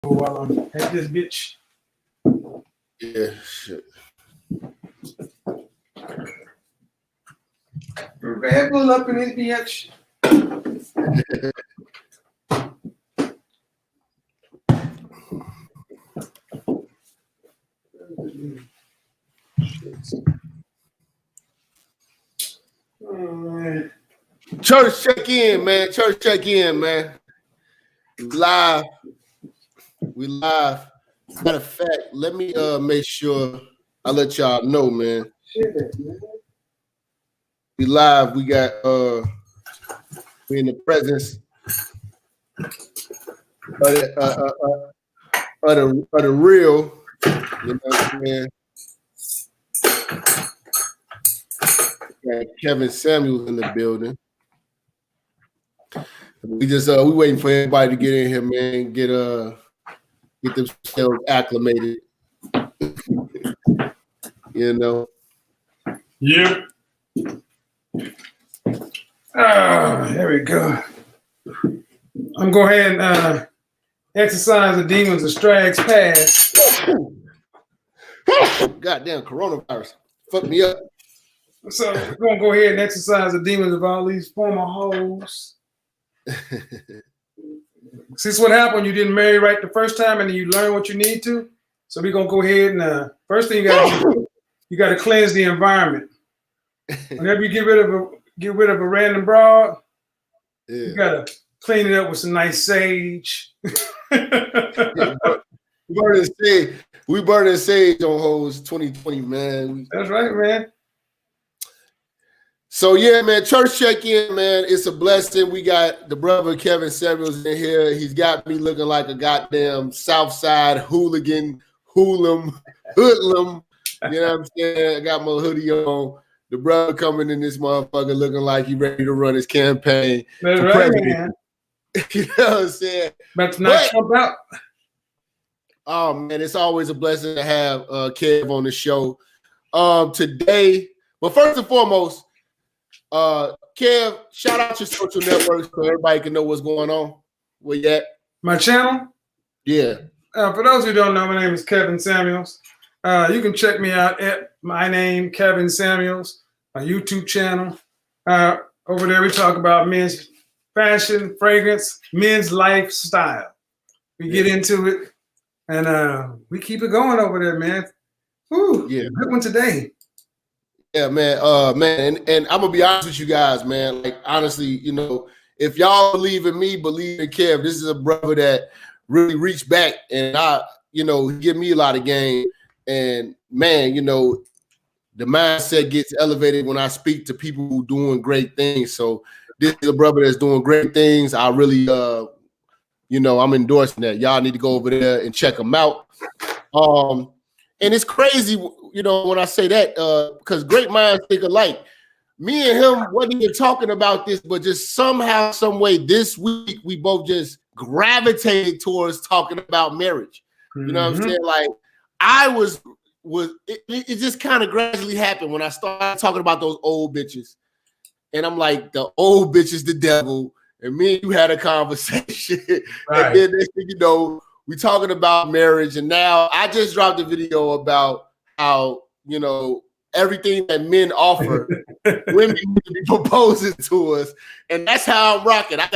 while I'm at this bitch. Yeah, shit. Red Bull up in this bitch. Church check in, man. Church check in, man. Live. We live. Matter of fact, let me make sure I let y'all know, man. We live. We got we in the presence of the real. You know what I'm saying? Got Kevin Samuels in the building. We just we waiting for everybody to get in here, man. Get themselves acclimated. You know. Yep. There we go. I'm going ahead and exercise the demons of Strags Pass. Goddamn coronavirus. Fuck me up. So we're going to go ahead and exercise the demons of all these former hoes. See, what happened when you didn't marry right the first time and then you learn what you need to? So we're going to go ahead and first thing you got to cleanse the environment. Whenever you get rid of a random broad, you got to clean it up with some nice sage. We burning sage on hoes 2020, man. That's right, man. So yeah, man, church check-in, man. It's a blessing. We got the brother Kevin Samuels in here. He's got me looking like a goddamn Southside hooligan, hoodlum. You know what I'm saying? I got my hoodie on. The brother coming in this motherfucker looking like he ready to run his campaign That's for right, president. man. You know what I'm saying? But not Trump out. Oh man, it's always a blessing to have Kev on the show. Today, but first and foremost, Kev, shout out your social networks so everybody can know what's going on. Where you at? My channel? Yeah. For those who don't know, my name is Kevin Samuels. You can check me out at my name, Kevin Samuels, my YouTube channel. Over there, we talk about men's fashion, fragrance, men's lifestyle. We get into it, and we keep it going over there, man. Woo, yeah, good one today. Yeah, man. And I'm gonna be honest with you guys, man. Like, honestly, you know, if y'all believe in me, believe in Kev. This is a brother that really reached back, and he give me a lot of game. And man, you know, the mindset gets elevated when I speak to people who doing great things. So this is a brother that's doing great things. I really, I'm endorsing that. Y'all need to go over there and check him out. And it's crazy, you know, when I say that, because great minds think alike. Me and him wasn't even talking about this, but just somehow, some way, this week we both just gravitated towards talking about marriage. You know what I'm saying? Like, it just kind of gradually happened when I started talking about those old bitches. And I'm like, the old bitch is the devil. And me and you had a conversation. Right. And then next thing you know, we talking about marriage. And now I just dropped a video about how, you know, everything that men offer, women need to be proposing to us. And that's how I'm rocking. I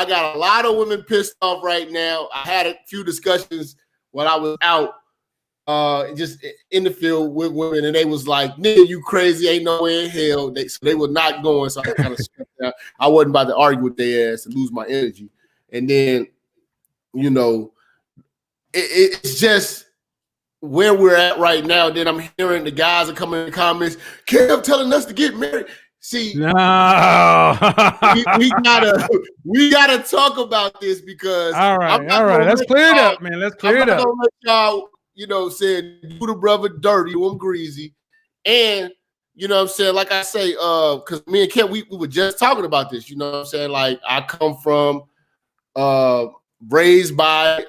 got a lot of women pissed off right now. I had a few discussions when I was out just in the field with women, and they was like, nigga, you crazy, ain't no way in hell. They were not going, so I kind of stepped down. I wasn't about to argue with their ass and lose my energy. And then, you know, it's just where we're at right now. Then I'm hearing the guys are coming in the comments, Kev telling us to get married. See, no, we gotta talk about this because all right, let's clear it up, man. Let's clear it up. I'm not gonna let y'all, you know, saying do the brother dirty, I'm greasy, and you know what I'm saying. Like I say, because me and Kev, we were just talking about this. You know what I'm saying. Like I come from, raised by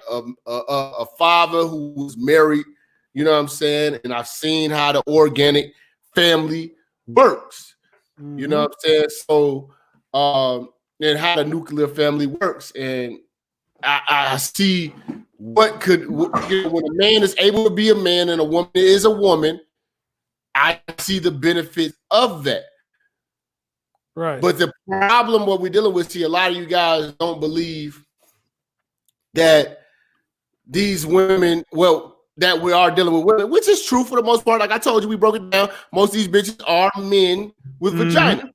a father who was married. You know what I'm saying, and I've seen how the organic family works. You know what I'm saying? So, and how the nuclear family works. And I see what could when a man is able to be a man and a woman is a woman, I see the benefits of that. Right. But the problem what we're dealing with, see, a lot of you guys don't believe that these women, that we are dealing with women, which is true for the most part. Like I told you, we broke it down. Most of these bitches are men with vagina.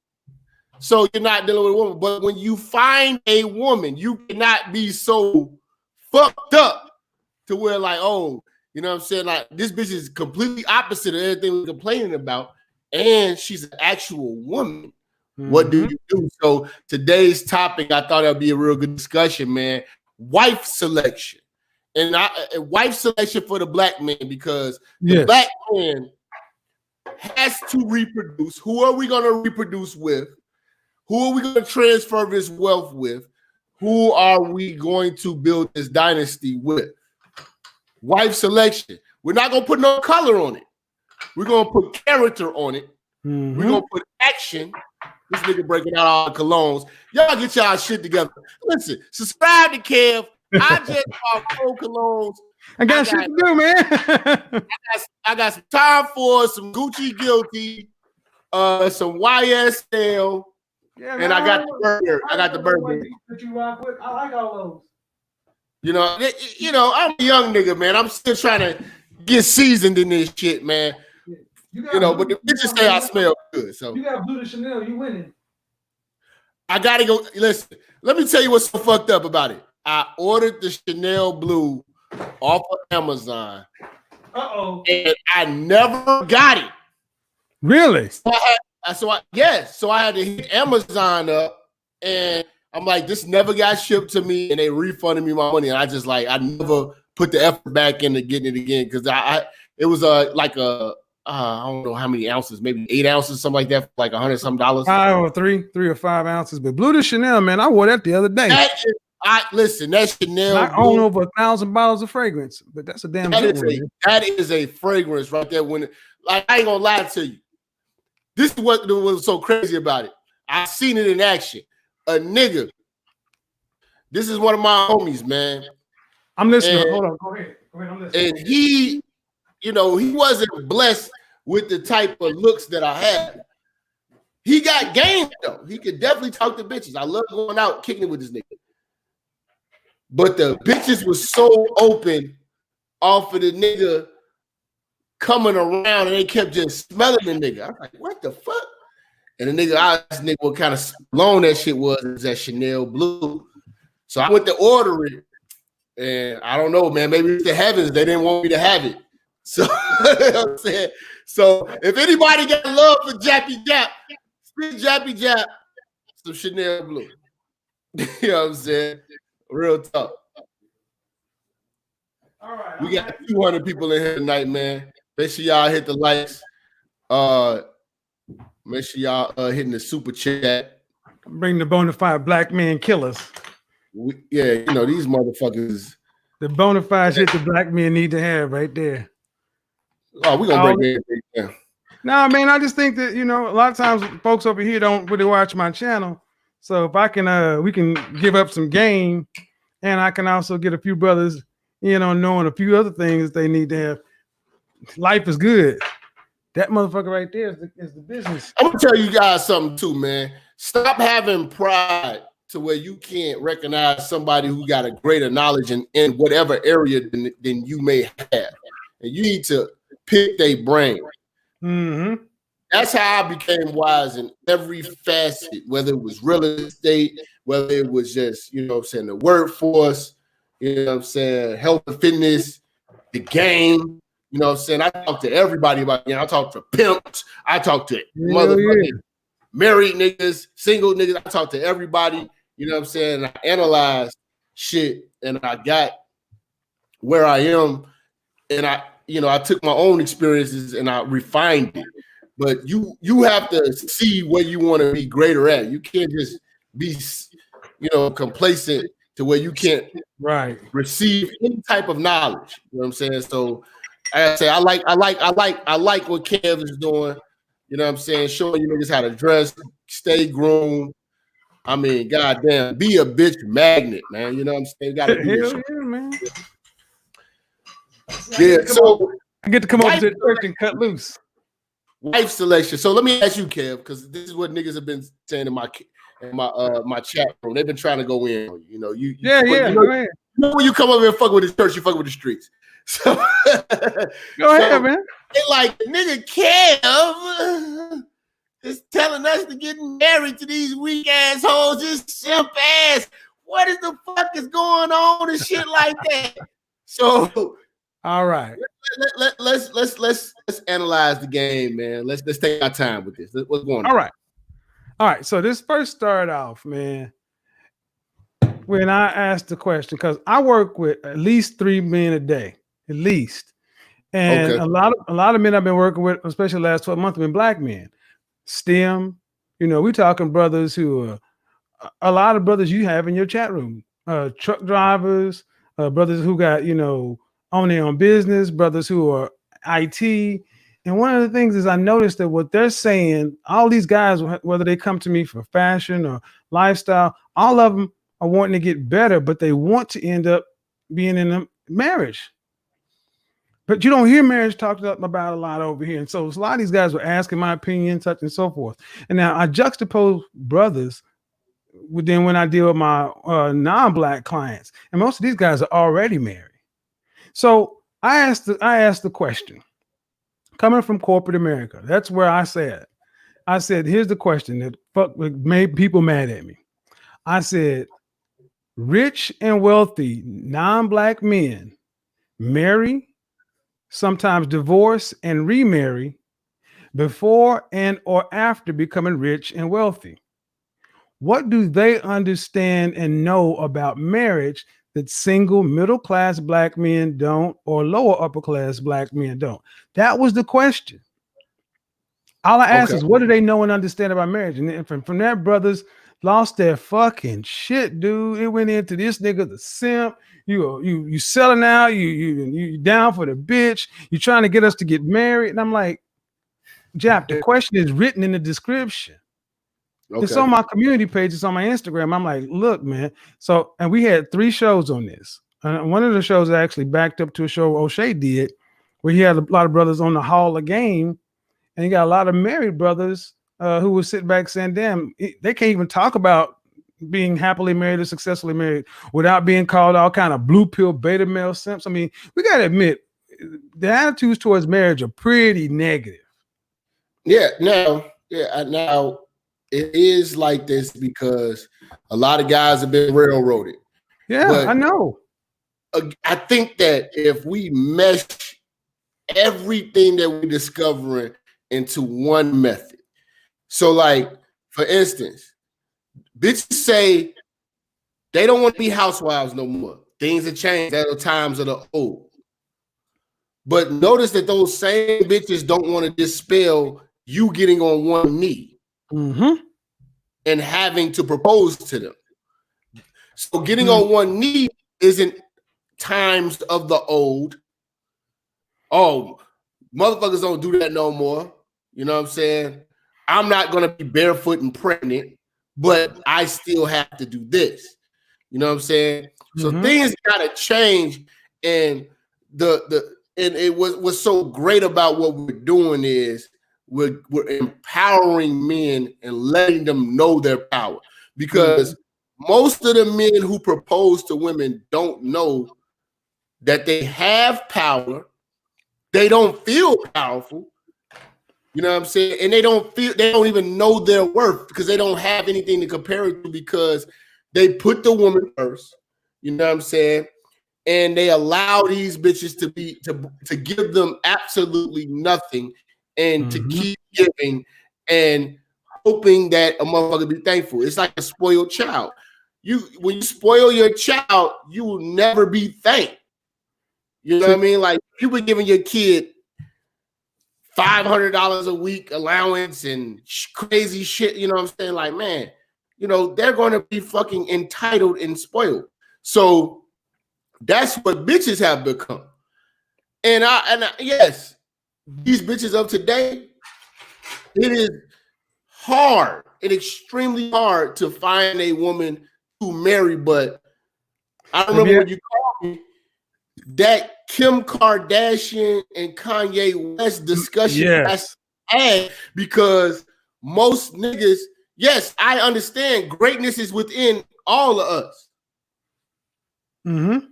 So you're not dealing with a woman. But when you find a woman, you cannot be so fucked up to where like, oh, you know what I'm saying? Like this bitch is completely opposite of everything we're complaining about. And she's an actual woman. What do you do? So today's topic, I thought that'd be a real good discussion, man. Wife selection. And wife selection for the black man, because the black man has to reproduce. Who are we going to reproduce with? Who are we going to transfer this wealth with? Who are we going to build this dynasty with? Wife selection. We're not going to put no color on it. We're going to put character on it. We're going to put action. This nigga breaking out all the colognes. Y'all get y'all shit together. Listen, subscribe to Kev. I just bought 4 colognes. I got shit to do, man. I got some Time for some Gucci Guilty, some YSL, and I got the burger. I got the burger. That you rock with. I like all those. You know, I'm a young nigga, man. I'm still trying to get seasoned in this shit, man. You know, but the bitches say I smell good. So you got Blue de Chanel, you winning. I gotta go. Listen, let me tell you what's so fucked up about it. I ordered the Chanel Blue off of Amazon. And I never got it. Really? So I had to hit Amazon up, and I'm like, this never got shipped to me, and they refunded me my money. And I never put the effort back into getting it again, because it was like a I don't know how many ounces, maybe 8 ounces, something like that, for like $100 something. 5 or 3 or 5 ounces. But Blue de Chanel, man, I wore that the other day. Listen, that Chanel. I own over 1,000 bottles of fragrance, but that's a damn good one. That is a fragrance right there. When, like, I ain't gonna lie to you. This is what was so crazy about it. I seen it in action. A nigga. This is one of my homies, man. I'm listening. Hold on. Go ahead. I'm listening. And he, you know, he wasn't blessed with the type of looks that I had. He got game though. He could definitely talk to bitches. I love going out kicking it with this nigga. But the bitches was so open off of the nigga coming around, and they kept just smelling the nigga. I was like, what the fuck? And the nigga, I asked nigga what kind of cologne that shit was. It was that Chanel Blue. So I went to order it, and I don't know, man. Maybe it's the heavens. They didn't want me to have it. So, you know what I'm saying? So if anybody got love for Jappy Jap, spit Jappy Jap some Chanel Blue. You know what I'm saying? Real talk. All right. We got 200 people in here tonight, man. Make sure y'all hit the likes. Make sure y'all hitting the super chat. Bring the bona fide black man killers. You know, these motherfuckers. The bona fide shit the black men need to have right there. Oh, we're gonna break everything down. No, man, I just think that, you know, a lot of times folks over here don't really watch my channel. So if I can we can give up some game, and I can also get a few brothers, you know, knowing a few other things they need to have. Life is good. That motherfucker right there is the business. I'm gonna tell you guys something too, man. Stop having pride to where you can't recognize somebody who got a greater knowledge in whatever area than you may have. And you need to pick their brain. Mm-hmm. That's how I became wise in every facet, whether it was real estate, whether it was just, you know what I'm saying, the workforce, you know what I'm saying, health and fitness, the game, you know what I'm saying. I talk to everybody about, you know, I talk to pimps, I talk to motherfucking married niggas, single niggas, I talk to everybody, you know what I'm saying. I analyzed shit and I got where I am, and I took my own experiences and I refined it. But you have to see where you want to be greater at. You can't just be, you know, complacent to where you can't receive any type of knowledge. You know what I'm saying? So I say I like what Kev is doing. You know what I'm saying? Showing you niggas how to dress, stay groomed. I mean, goddamn, be a bitch magnet, man. You know what I'm saying? You gotta be Hell yeah, man. I get to come over to the church and cut loose. Wife selection. So let me ask you, Kev, because this is what niggas have been saying in my chat room. They've been trying to go in on you. You know, you know, when you come over and fuck with the church, you fuck with the streets. So go ahead, man. They like, nigga Kev is telling us to get married to these weak assholes, this simp ass. What is the fuck is going on and shit like that? So, all right, let's analyze the game, man. Let's take our time with this. What's going on? All right. So this first started off, man, when I asked the question, because I work with at least 3 men a day, at least, and a lot of men I've been working with, especially the last 12 months, have been black men. STEM, you know, we talking brothers who are a lot of brothers you have in your chat room, truck drivers, brothers who got, you know, own their own business, brothers who are IT. And one of the things is I noticed that what they're saying, all these guys, whether they come to me for fashion or lifestyle, all of them are wanting to get better, but they want to end up being in a marriage. But you don't hear marriage talked about a lot over here. And so a lot of these guys were asking my opinion, such and so forth. And now I juxtapose brothers then when I deal with my non-black clients. And most of these guys are already married. So I asked the question, coming from corporate America, that's where I said, here's the question that made people mad at me. I said, rich and wealthy non-black men marry, sometimes divorce and remarry before and or after becoming rich and wealthy. What do they understand and know about marriage that single middle-class black men don't, or lower upper-class black men don't? That was the question. All I asked is, what do they know and understand about marriage? And from that, brothers lost their fucking shit, dude. It went into this nigga, the simp. You selling out. You down for the bitch. You trying to get us to get married. And I'm like, Jap, the question is written in the description. It's on my community page. It's on my Instagram. I'm like, look, man. So, and we had 3 shows on this. One of the shows actually backed up to a show O'Shea did, where he had a lot of brothers on the Hall of Game, and he got a lot of married brothers who would sit back saying, damn, they can't even talk about being happily married or successfully married without being called all kind of blue pill beta male simps. I mean, we got to admit, the attitudes towards marriage are pretty negative. Now it is like this because a lot of guys have been railroaded. Yeah, but I know. I think that if we mesh everything that we're discovering into one method. So, like, for instance, bitches say they don't want to be housewives no more. Things have changed. There are times of the old. But notice that those same bitches don't want to dispel you getting on one knee and having to propose to them. So getting on one knee isn't times of the old. Oh, motherfuckers don't do that no more. You know what I'm saying? I'm not going to be barefoot and pregnant, but I still have to do this. You know what I'm saying? So things got to change. And what's so great about what we're doing is we're empowering men and letting them know their power, because most of the men who propose to women don't know that they have power. They don't feel powerful. You know what I'm saying? And they don't even know their worth because they don't have anything to compare it to, because they put the woman first. You know what I'm saying? And they allow these bitches to give them absolutely nothing and to keep giving and hoping that a motherfucker be thankful. It's like a spoiled child. When you spoil your child, you will never be thanked. You know what I mean? Like, you been giving your kid $500 a week allowance and crazy shit. You know what I'm saying? Like, man, you know, they're going to be fucking entitled and spoiled. So that's what bitches have become. And yes, these bitches of today, it is hard and extremely hard to find a woman to marry. But I remember when you called me, that Kim Kardashian and Kanye West discussion has to add, because most niggas, yes, I understand greatness is within all of us. Mm-hmm.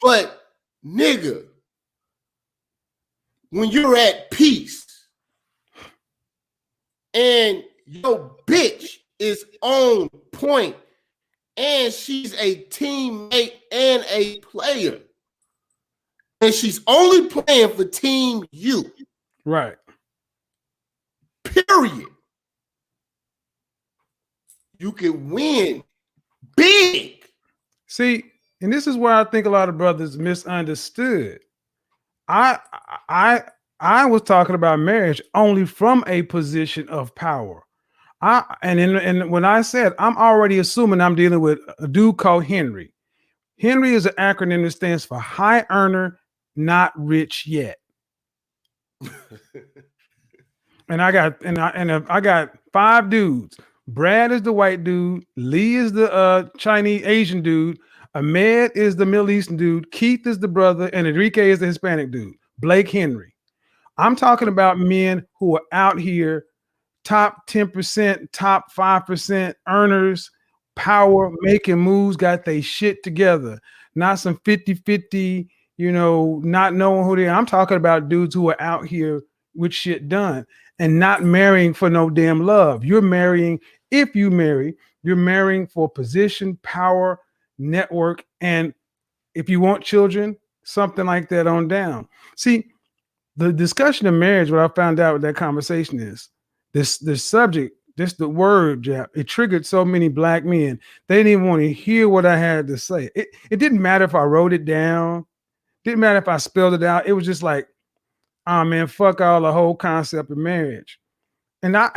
But nigga, when you're at peace and your bitch is on point and she's a teammate and a player, and she's only playing for Team U. Right. Period. You can win big. See, and this is where I think a lot of brothers misunderstood. I was talking about marriage only from a position of power. And when I said I'm already assuming I'm dealing with a dude called Henry. Henry is an acronym that stands for high earner, not rich yet. And I got 5 dudes. Brad is the white dude. Lee is the Chinese Asian dude. Ahmed is the Middle Eastern dude. Keith is the brother, and Enrique is the Hispanic dude. Blake Henry. I'm talking about men who are out here, top 10%, top 5% earners, power, making moves, got their shit together. Not some 50-50, not knowing who they are. I'm talking about dudes who are out here with shit done and not marrying for no damn love. You're marrying, if you marry, you're marrying for position, power, network, and if you want children, something like that on down. See, the discussion of marriage, what I found out with that conversation is this subject, just the word, Jap, it triggered so many black men. They didn't even want to hear what I had to say. It didn't matter if I wrote it down. Didn't matter if I spelled it out. It was just like, oh man, fuck all the whole concept of marriage. And I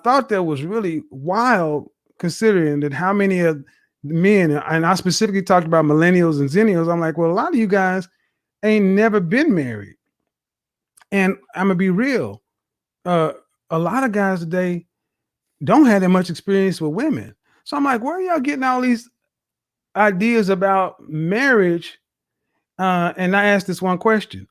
thought that was really wild, considering that how many of men, and I specifically talked about millennials and zennials. I'm like, well, a lot of you guys ain't never been married. And I'm gonna be real. A lot of guys today don't have that much experience with women. So I'm like, where are y'all getting all these ideas about marriage? And I asked this one question.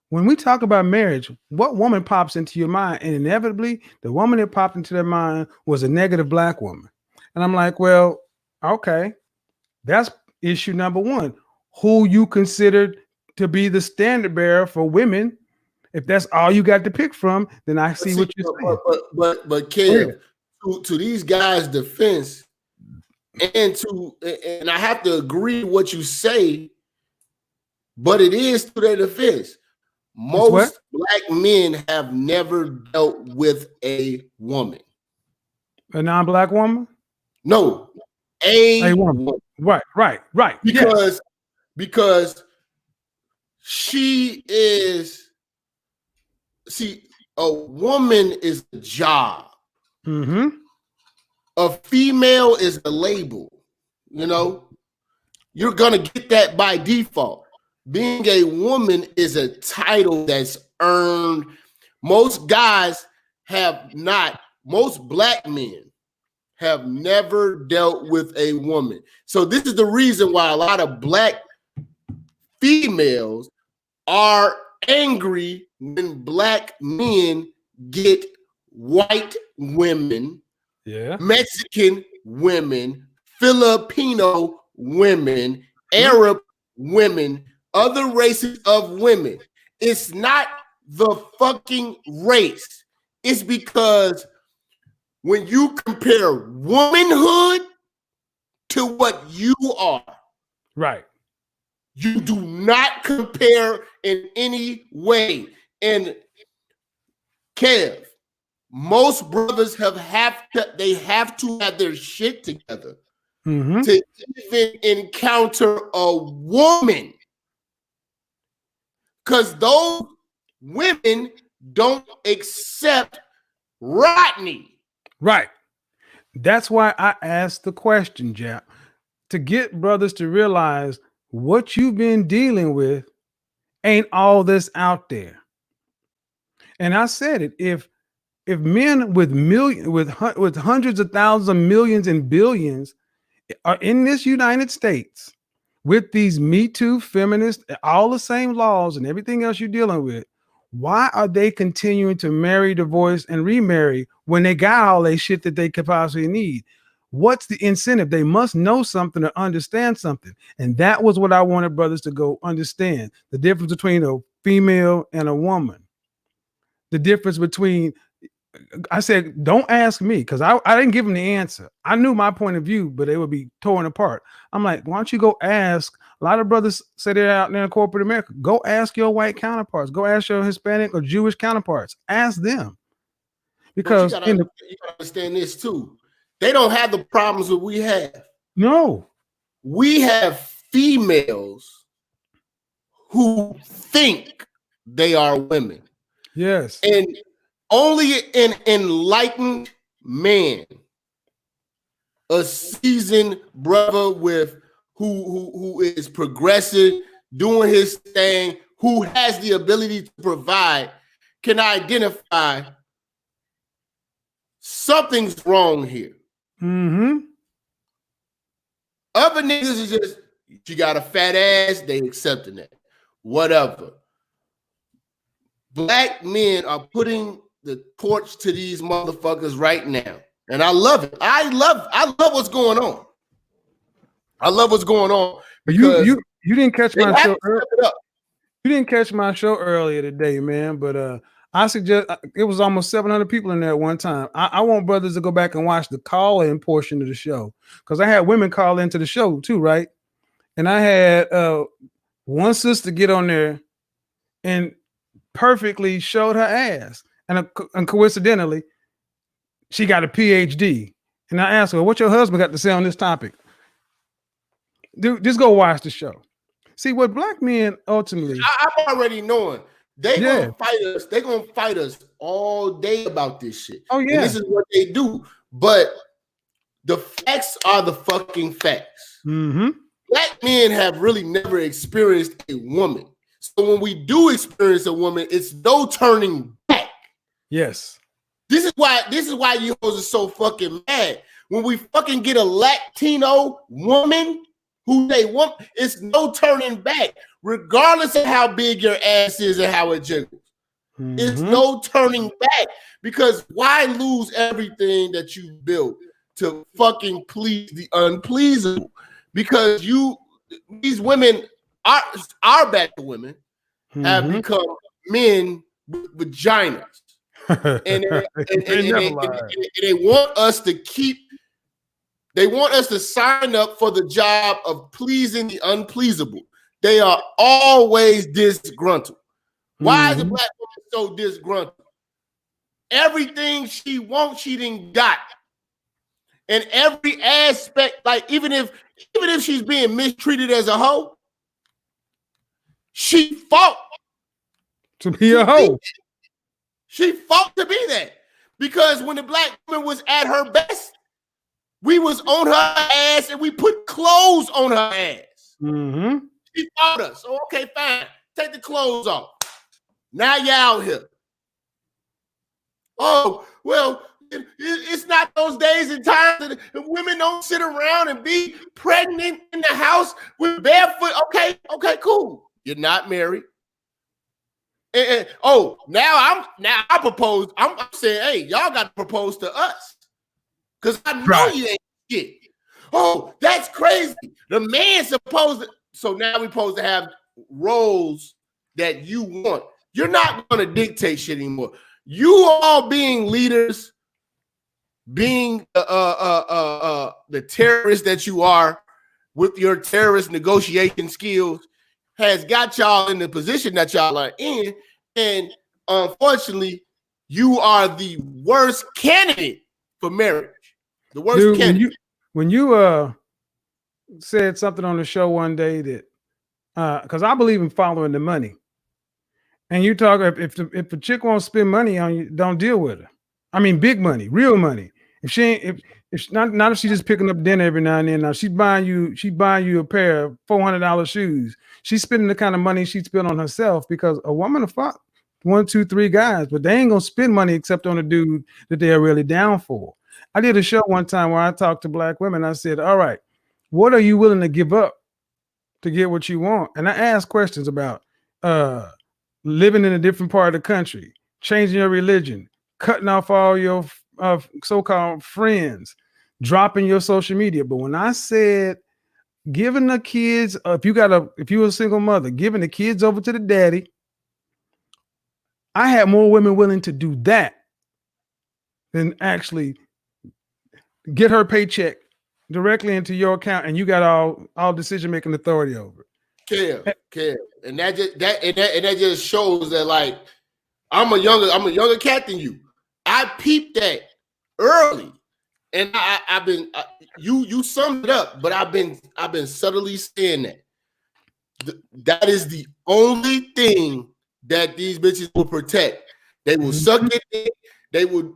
When we talk about marriage, what woman pops into your mind? And inevitably, the woman that popped into their mind was a negative black woman. And I'm like, well, okay, that's issue number one. Who you considered to be the standard bearer for women? If that's all you got to pick from, then I see what you're saying. But Kev, to these guys' defense, and I have to agree with what you say, but it is to their defense. Most black men have never dealt with a woman. A non-black woman? No, a woman. Right. Because she is. See, a woman is a job. Mm-hmm. A female is a label. You're gonna get that by default. Being a woman is a title that's earned. Most guys have not. Most black men have never dealt with a woman. So this is the reason why a lot of black females are angry when black men get white women, Mexican women, Filipino women, Arab women, other races of women. It's not the fucking race. It's because when you compare womanhood to what you are, right, you do not compare in any way. And Kev, most brothers have to have their shit together to even encounter a woman. Because those women don't accept Rodney. Right. That's why I asked the question, Jap, to get brothers to realize what you've been dealing with ain't all this out there. And I said it, if men with hundreds of thousands of millions and billions are in this United States with these Me Too feminists, all the same laws and everything else you're dealing with, why are they continuing to marry, divorce, and remarry when they got all that shit that they could possibly need? What's the incentive? They must know something or understand something. And that was what I wanted brothers to go understand. The difference between a female and a woman. The difference between, I said, don't ask me, because I didn't give them the answer. I knew my point of view, but they would be torn apart. I'm like, why don't you go ask? A lot of brothers say they're out there in corporate America. Go ask your white counterparts. Go ask your Hispanic or Jewish counterparts. Ask them. Because you gotta understand this too. They don't have the problems that we have. No. We have females who think they are women. Yes. And only an enlightened man, a seasoned brother with who is progressive, doing his thing, who has the ability to provide, can identify something's wrong here. Mm-hmm. Other niggas is just, you got a fat ass, they accepting that. Whatever. Black men are putting the torch to these motherfuckers right now. And I love it. I love what's going on. I love what's going on. You didn't catch my show earlier. You didn't catch my show earlier today, man. But I suggest, it was almost 700 people in there at one time. I want brothers to go back and watch the call-in portion of the show, because I had women call into the show too, right? And I had one sister get on there and perfectly showed her ass, and coincidentally, she got a PhD. And I asked her, "What your husband got to say on this topic?" Dude, just go watch the show. See what black men ultimately. I'm already knowing they gonna fight us. They're gonna fight us all day about this shit. Oh yeah, and this is what they do. But the facts are the fucking facts. Mm-hmm. Black men have really never experienced a woman. So when we do experience a woman, it's no turning back. Yes. This is why you hoes are so fucking mad. When we fucking get a Latino woman who they want, it's no turning back, regardless of how big your ass is and how it jiggles. Mm-hmm. It's no turning back, because why lose everything that you built to fucking please the unpleasable? Because these women, our black women, have become men with vaginas. and they want us to they want us to sign up for the job of pleasing the unpleasable. They are always disgruntled. Why is the black woman so disgruntled? Everything she wants, she didn't got. And every aspect, like even if she's being mistreated as a hoe, she fought to be a hoe. She fought to be that. Because when the black woman was at her best, we was on her ass and we put clothes on her ass. Mm-hmm. She fought us. So, okay, fine. Take the clothes off. Now you're out here. Oh, well, it's not those days and times that women don't sit around and be pregnant in the house with barefoot. Okay, cool. You're not married. And now I propose. I'm saying, hey, y'all got to propose to us, because I know you ain't shit. Oh, that's crazy. The man's supposed to. So now we're supposed to have roles that you want. You're not going to dictate shit anymore. You all being leaders, being the terrorists that you are with your terrorist negotiation skills, has got y'all in the position that y'all are in. And unfortunately, you are the worst candidate for marriage. The worst candidate. When you said something on the show one day that, because I believe in following the money. And you talk, if a chick won't spend money on you, don't deal with her. I mean, big money, real money. If she ain't, if not if she's just picking up dinner every now and then. Now she's buying you a pair of $400 shoes. She's spending the kind of money she spent on herself, because a woman will fuck 1, 2, 3 guys, but they ain't gonna spend money except on a dude that they're really down for. I did a show one time where I talked to black women. I said, all right, what are you willing to give up to get what you want. And I ask questions about living in a different part of the country, changing your religion, cutting off all your so-called friends, dropping your social media. But when I said giving the kids, if you were a single mother, giving the kids over to the daddy, I had more women willing to do that than actually get her paycheck directly into your account, and you got all decision-making authority over it. Care. And that just shows that, like, I'm a younger cat than you. I peeped that early, and I've been you summed it up, but I've been subtly saying that. That is the only thing that these bitches will protect. They will suck it in, they will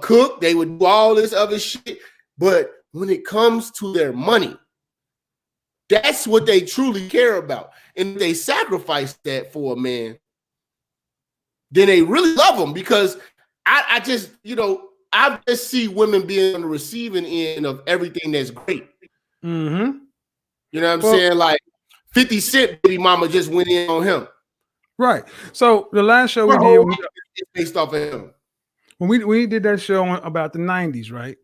cook, they would do all this other shit. But when it comes to their money, that's what they truly care about. And they sacrifice that for a man, then they really love him, because I just see women being on the receiving end of everything that's great. Mm-hmm. You know what I'm saying? Like 50 Cent baby mama just went in on him. Right. So the last show we did based off of him. When we did that show about the 90s, right?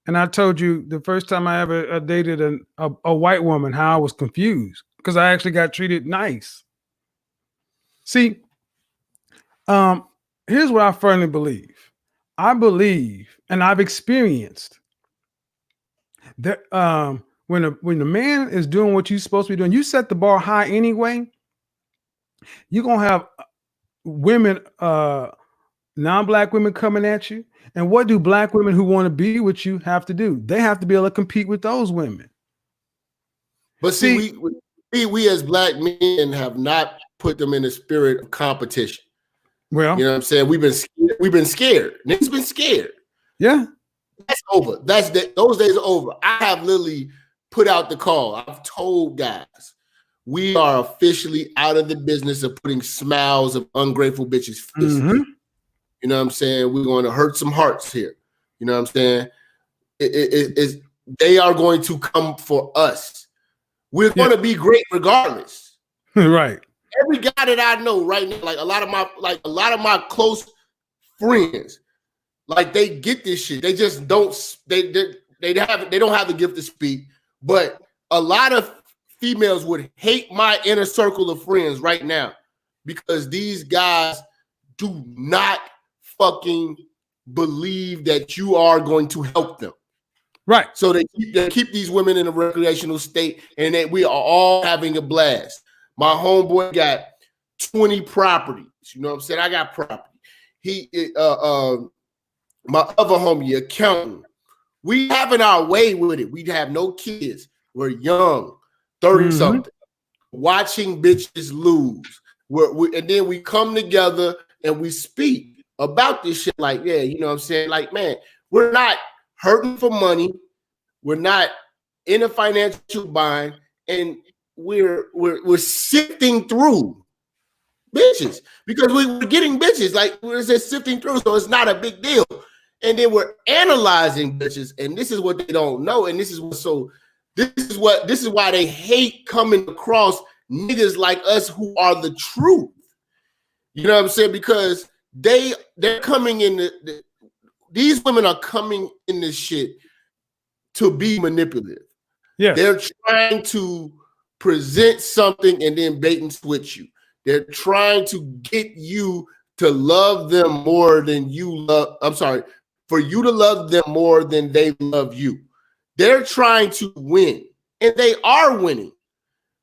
And I told you the first time I ever dated a white woman, how I was confused because I actually got treated nice. See, here's what I firmly believe. I believe, and I've experienced that when the man is doing what you're supposed to be doing, you set the bar high anyway. You're gonna have women, non-black women coming at you. And what do black women who want to be with you have to do? They have to be able to compete with those women. But see, we as black men have not put them in the spirit of competition. Well, you know what I'm saying? We've been scared. Niggas been scared. Yeah. That's over. Those days are over. I have literally put out the call. I've told guys, we are officially out of the business of putting smiles of ungrateful bitches' faces. Mm-hmm. You know what I'm saying? We're going to hurt some hearts here. You know what I'm saying? They are going to come for us. We're going to be great regardless. Right. Every guy that I know right now, like a lot of my close friends, like they get this shit. They just don't. They don't have the gift to speak. But a lot of females would hate my inner circle of friends right now because these guys do not fucking believe that you are going to help them. Right. So they keep these women in a recreational state, and we are all having a blast. My homeboy got 20 properties. You know what I'm saying? I got property. My other homie, accountant. We having our way with it. We have no kids. We're young, 30-something, watching bitches lose. And then we come together and we speak about this shit like, yeah, you know what I'm saying? Like, man, we're not hurting for money. We're not in a financial bind. And we're sifting through bitches because we're getting bitches. Like, we're just sifting through, so it's not a big deal. And then we're analyzing bitches, and this is what they don't know. And this is why they hate coming across niggas like us who are the truth. You know what I'm saying? Because they're coming in these women are coming in this shit to be manipulative. Yeah. They're trying to present something and then bait and switch you. They're trying to get you to love them more than for you to love them more than they love you. They're trying to win, and they are winning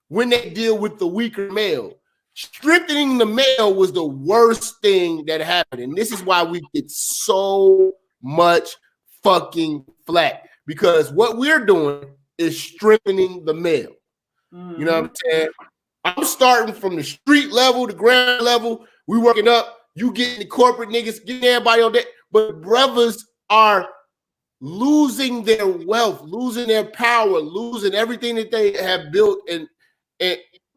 when they deal with the weaker male. Strengthening the male was the worst thing that happened, and this is why we get so much fucking flack, because what we're doing is strengthening the male. You know what I'm saying? I'm starting from the street level, the ground level. We working up. You getting the corporate niggas, getting everybody on that. But brothers are losing their wealth, losing their power, losing everything that they have built, and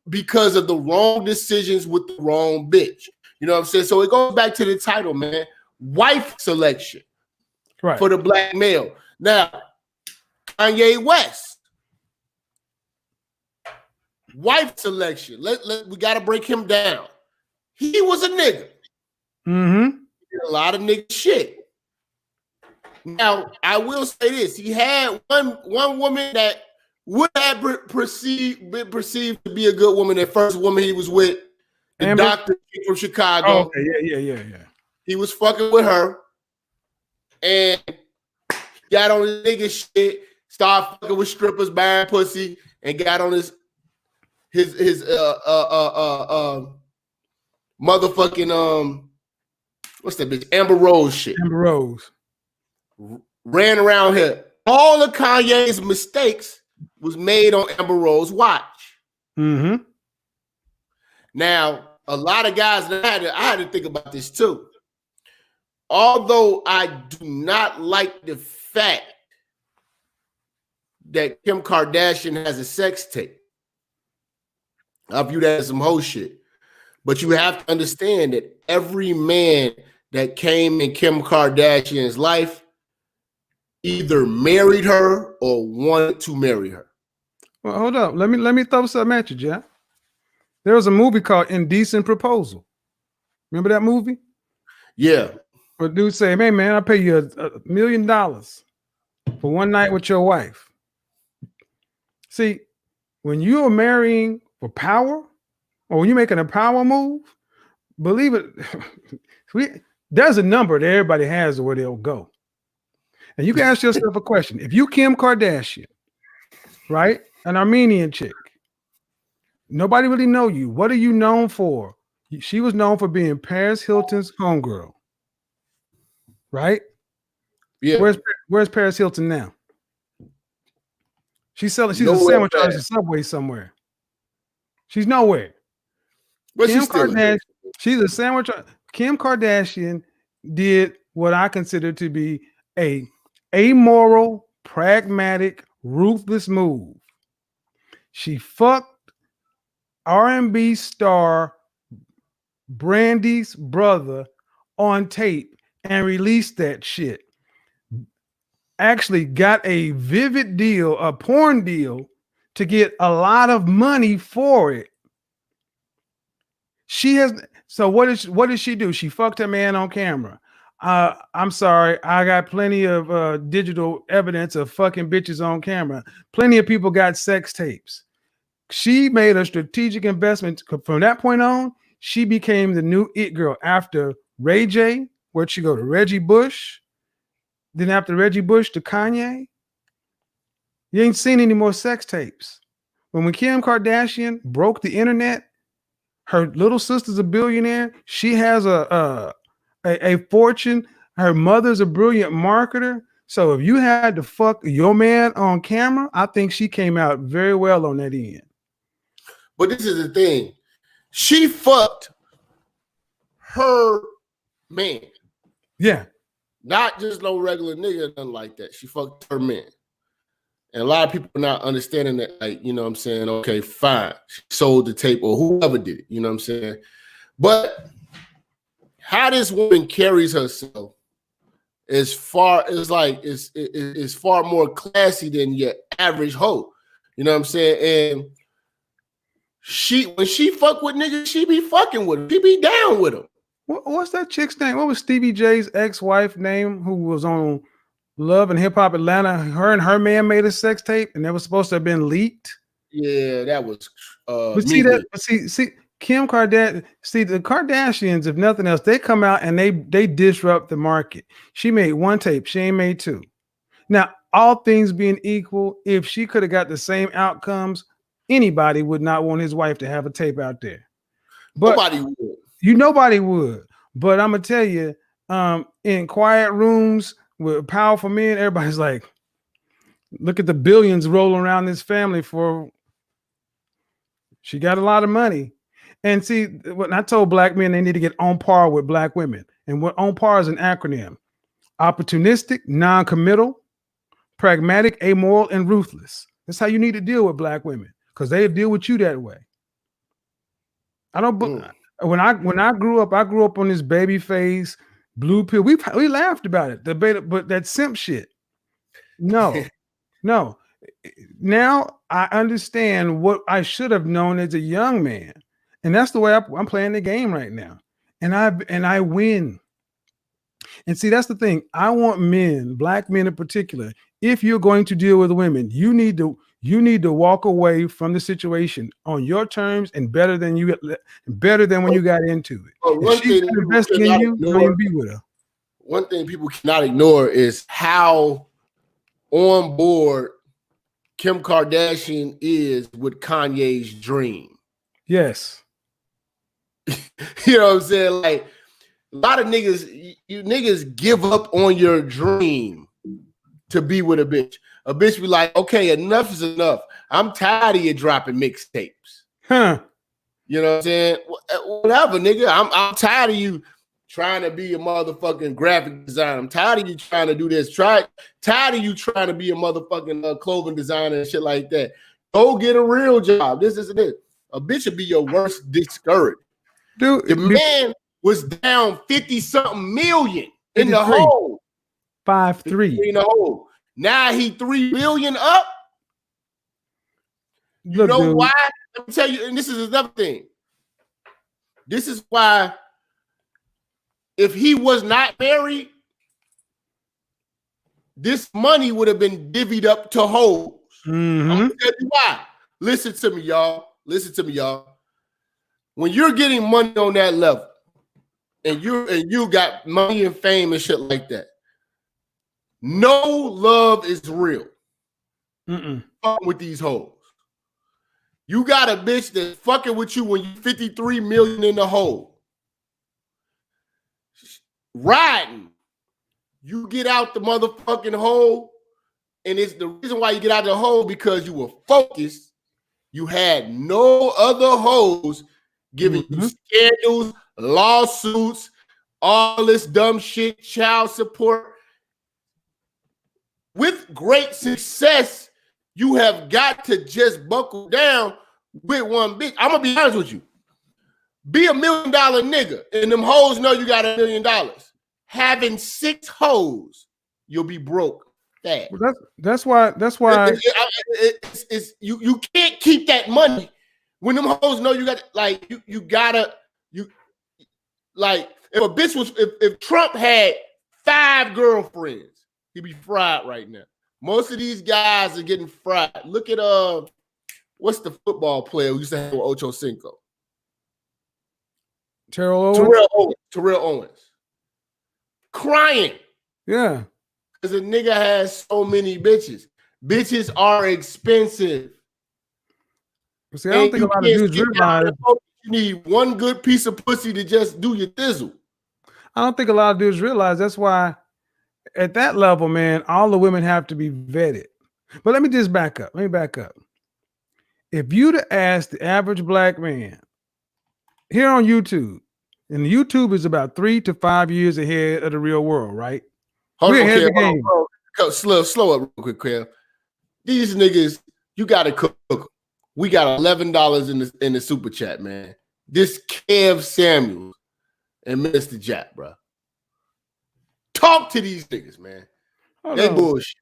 because of the wrong decisions with the wrong bitch. You know what I'm saying? So it goes back to the title, man. Wife selection for the black male. Now, Kanye West. wife selection. We got to break him down. He was a nigga. Mm-hmm. He did a lot of nigga shit. Now, I will say this. He had one woman that would have been perceived to be a good woman. The first woman he was with, the Amber? doctor from Chicago. Oh, okay. Yeah. He was fucking with her. And got on his nigga shit, started fucking with strippers, buying pussy, and got on his motherfucking what's that bitch? Amber Rose shit. Amber Rose. Ran around here. All of Kanye's mistakes was made on Amber Rose watch. Mm-hmm. Now, a lot of guys, I had to think about this too. Although I do not like the fact that Kim Kardashian has a sex tape, I view that as some hoe shit. But you have to understand that every man that came in Kim Kardashian's life either married her or wanted to marry her. Well, hold up. Let me throw something at you, Jack. There was a movie called Indecent Proposal. Remember that movie? Yeah. Where dude say, "Hey man, I'll pay you $1 million for one night with your wife." See, when you are marrying for power, or when you're making a power move, believe it, there's a number that everybody has where they'll go. And you can ask yourself a question. If you Kim Kardashian, right, an Armenian chick, nobody really know you. What are you known for? She was known for being Paris Hilton's homegirl. Right? Yeah. Where's Paris Hilton now? She's a sandwich artist at Subway somewhere. She's nowhere. But she's a sandwich. Kim Kardashian did what I consider to be a amoral, pragmatic, ruthless move. She fucked R&B star Brandy's brother on tape and released that shit. Actually got a vivid deal, a porn deal, to get a lot of money for it. So what did she do? She fucked a man on camera. I'm sorry, I got plenty of digital evidence of fucking bitches on camera. Plenty of people got sex tapes. She made a strategic investment. From that point on, she became the new it girl. After Ray J, where'd she go? To Reggie Bush. Then after Reggie Bush to Kanye. You ain't seen any more sex tapes. When Kim Kardashian broke the internet, her little sister's a billionaire. She has a fortune. Her mother's a brilliant marketer. So if you had to fuck your man on camera, I think she came out very well on that end. But this is the thing. She fucked her man. Yeah. Not just no regular nigga, nothing like that. She fucked her man. And a lot of people are not understanding that, like, you know what I'm saying? Okay, fine. She sold the tape or whoever did it, you know what I'm saying? But how this woman carries herself is far more classy than your average hoe. You know what I'm saying? And when she fuck with niggas, she be fucking with them. She be down with them. What's that chick's name? What was Stevie J's ex-wife name who was on Love and Hip Hop Atlanta? Her and her man made a sex tape and that was supposed to have been leaked. Yeah, that was see Kim Kardashian, the Kardashians, if nothing else, they come out and they disrupt the market. She made one tape, she ain't made two. Now, all things being equal, if she could have got the same outcomes, anybody would not want his wife to have a tape out there. But nobody would. But I'm gonna tell you, in quiet rooms with powerful men, everybody's like, look at the billions rolling around this family for. She got a lot of money. And see, when I told black men they need to get on par with black women, and what on par is an acronym: opportunistic, non-committal, pragmatic, amoral, and ruthless. That's how you need to deal with black women, because they deal with you that way. When I grew up on this baby face, blue pill. We laughed about it, but that simp shit. No. Now I understand what I should have known as a young man, and that's the way I'm playing the game right now, and I win. And see, that's the thing. I want men, black men in particular. If you're going to deal with women, you need to walk away from the situation on your terms and better than when you got into it. If she's investing in you, don't be with her. One thing people cannot ignore is how on board Kim Kardashian is with Kanye's dream. Yes. You know what I'm saying? Like, a lot of niggas, you niggas give up on your dream to be with a bitch. A bitch be like, okay, enough is enough. I'm tired of you dropping mixtapes. Huh. You know what I'm saying? Whatever, nigga. I'm tired of you trying to be a motherfucking graphic designer. I'm tired of you trying to do this. Tired of you trying to be a motherfucking clothing designer and shit like that. Go get a real job. This isn't it. A bitch would be your worst discouraged. Dude, the man was down 50-something million in the hole. 5-3 in the hole. Now he 3 billion up. You know dude. Why? Let me tell you, and this is another thing. This is why if he was not married, this money would have been divvied up to hoes. Mm-hmm. I'm gonna tell you why. Listen to me, y'all. Listen to me, y'all. When you're getting money on that level, and you got money and fame and shit like that, no love is real. With these hoes. You got a bitch that's fucking with you when you 53 million in the hole. Riding. You get out the motherfucking hole, and it's the reason why you get out the hole because you were focused. You had no other hoes giving you scandals, lawsuits, all this dumb shit, child support. With great success, you have got to just buckle down with one bitch. I'm gonna be honest with you. Be $1 million nigga, and them hoes know you got $1 million. Having 6 hoes, you'll be broke fast. Well, that's why you can't keep that money when them hoes know you got like you like if a bitch was if Trump had 5 girlfriends, he'd be fried right now. Most of these guys are getting fried. Look at what's the football player who used to have with Ocho Cinco? Terrell Owens. Crying. Yeah. Because a nigga has so many bitches. Bitches are expensive. See, I don't think a lot of dudes realize you need one good piece of pussy to just do your thizzle. I don't think a lot of dudes realize that's why at that level, man, all the women have to be vetted. But let me just back up. If you'd have asked the average black man here on YouTube, and YouTube is about 3 to 5 years ahead of the real world, right? We're ahead of the game. Slow up real quick, Kev. These niggas, you gotta cook them. We got $11 in the super chat, man. This Kev Samuels and Minister Jap, bro. Talk to these niggas, man. They bullshit.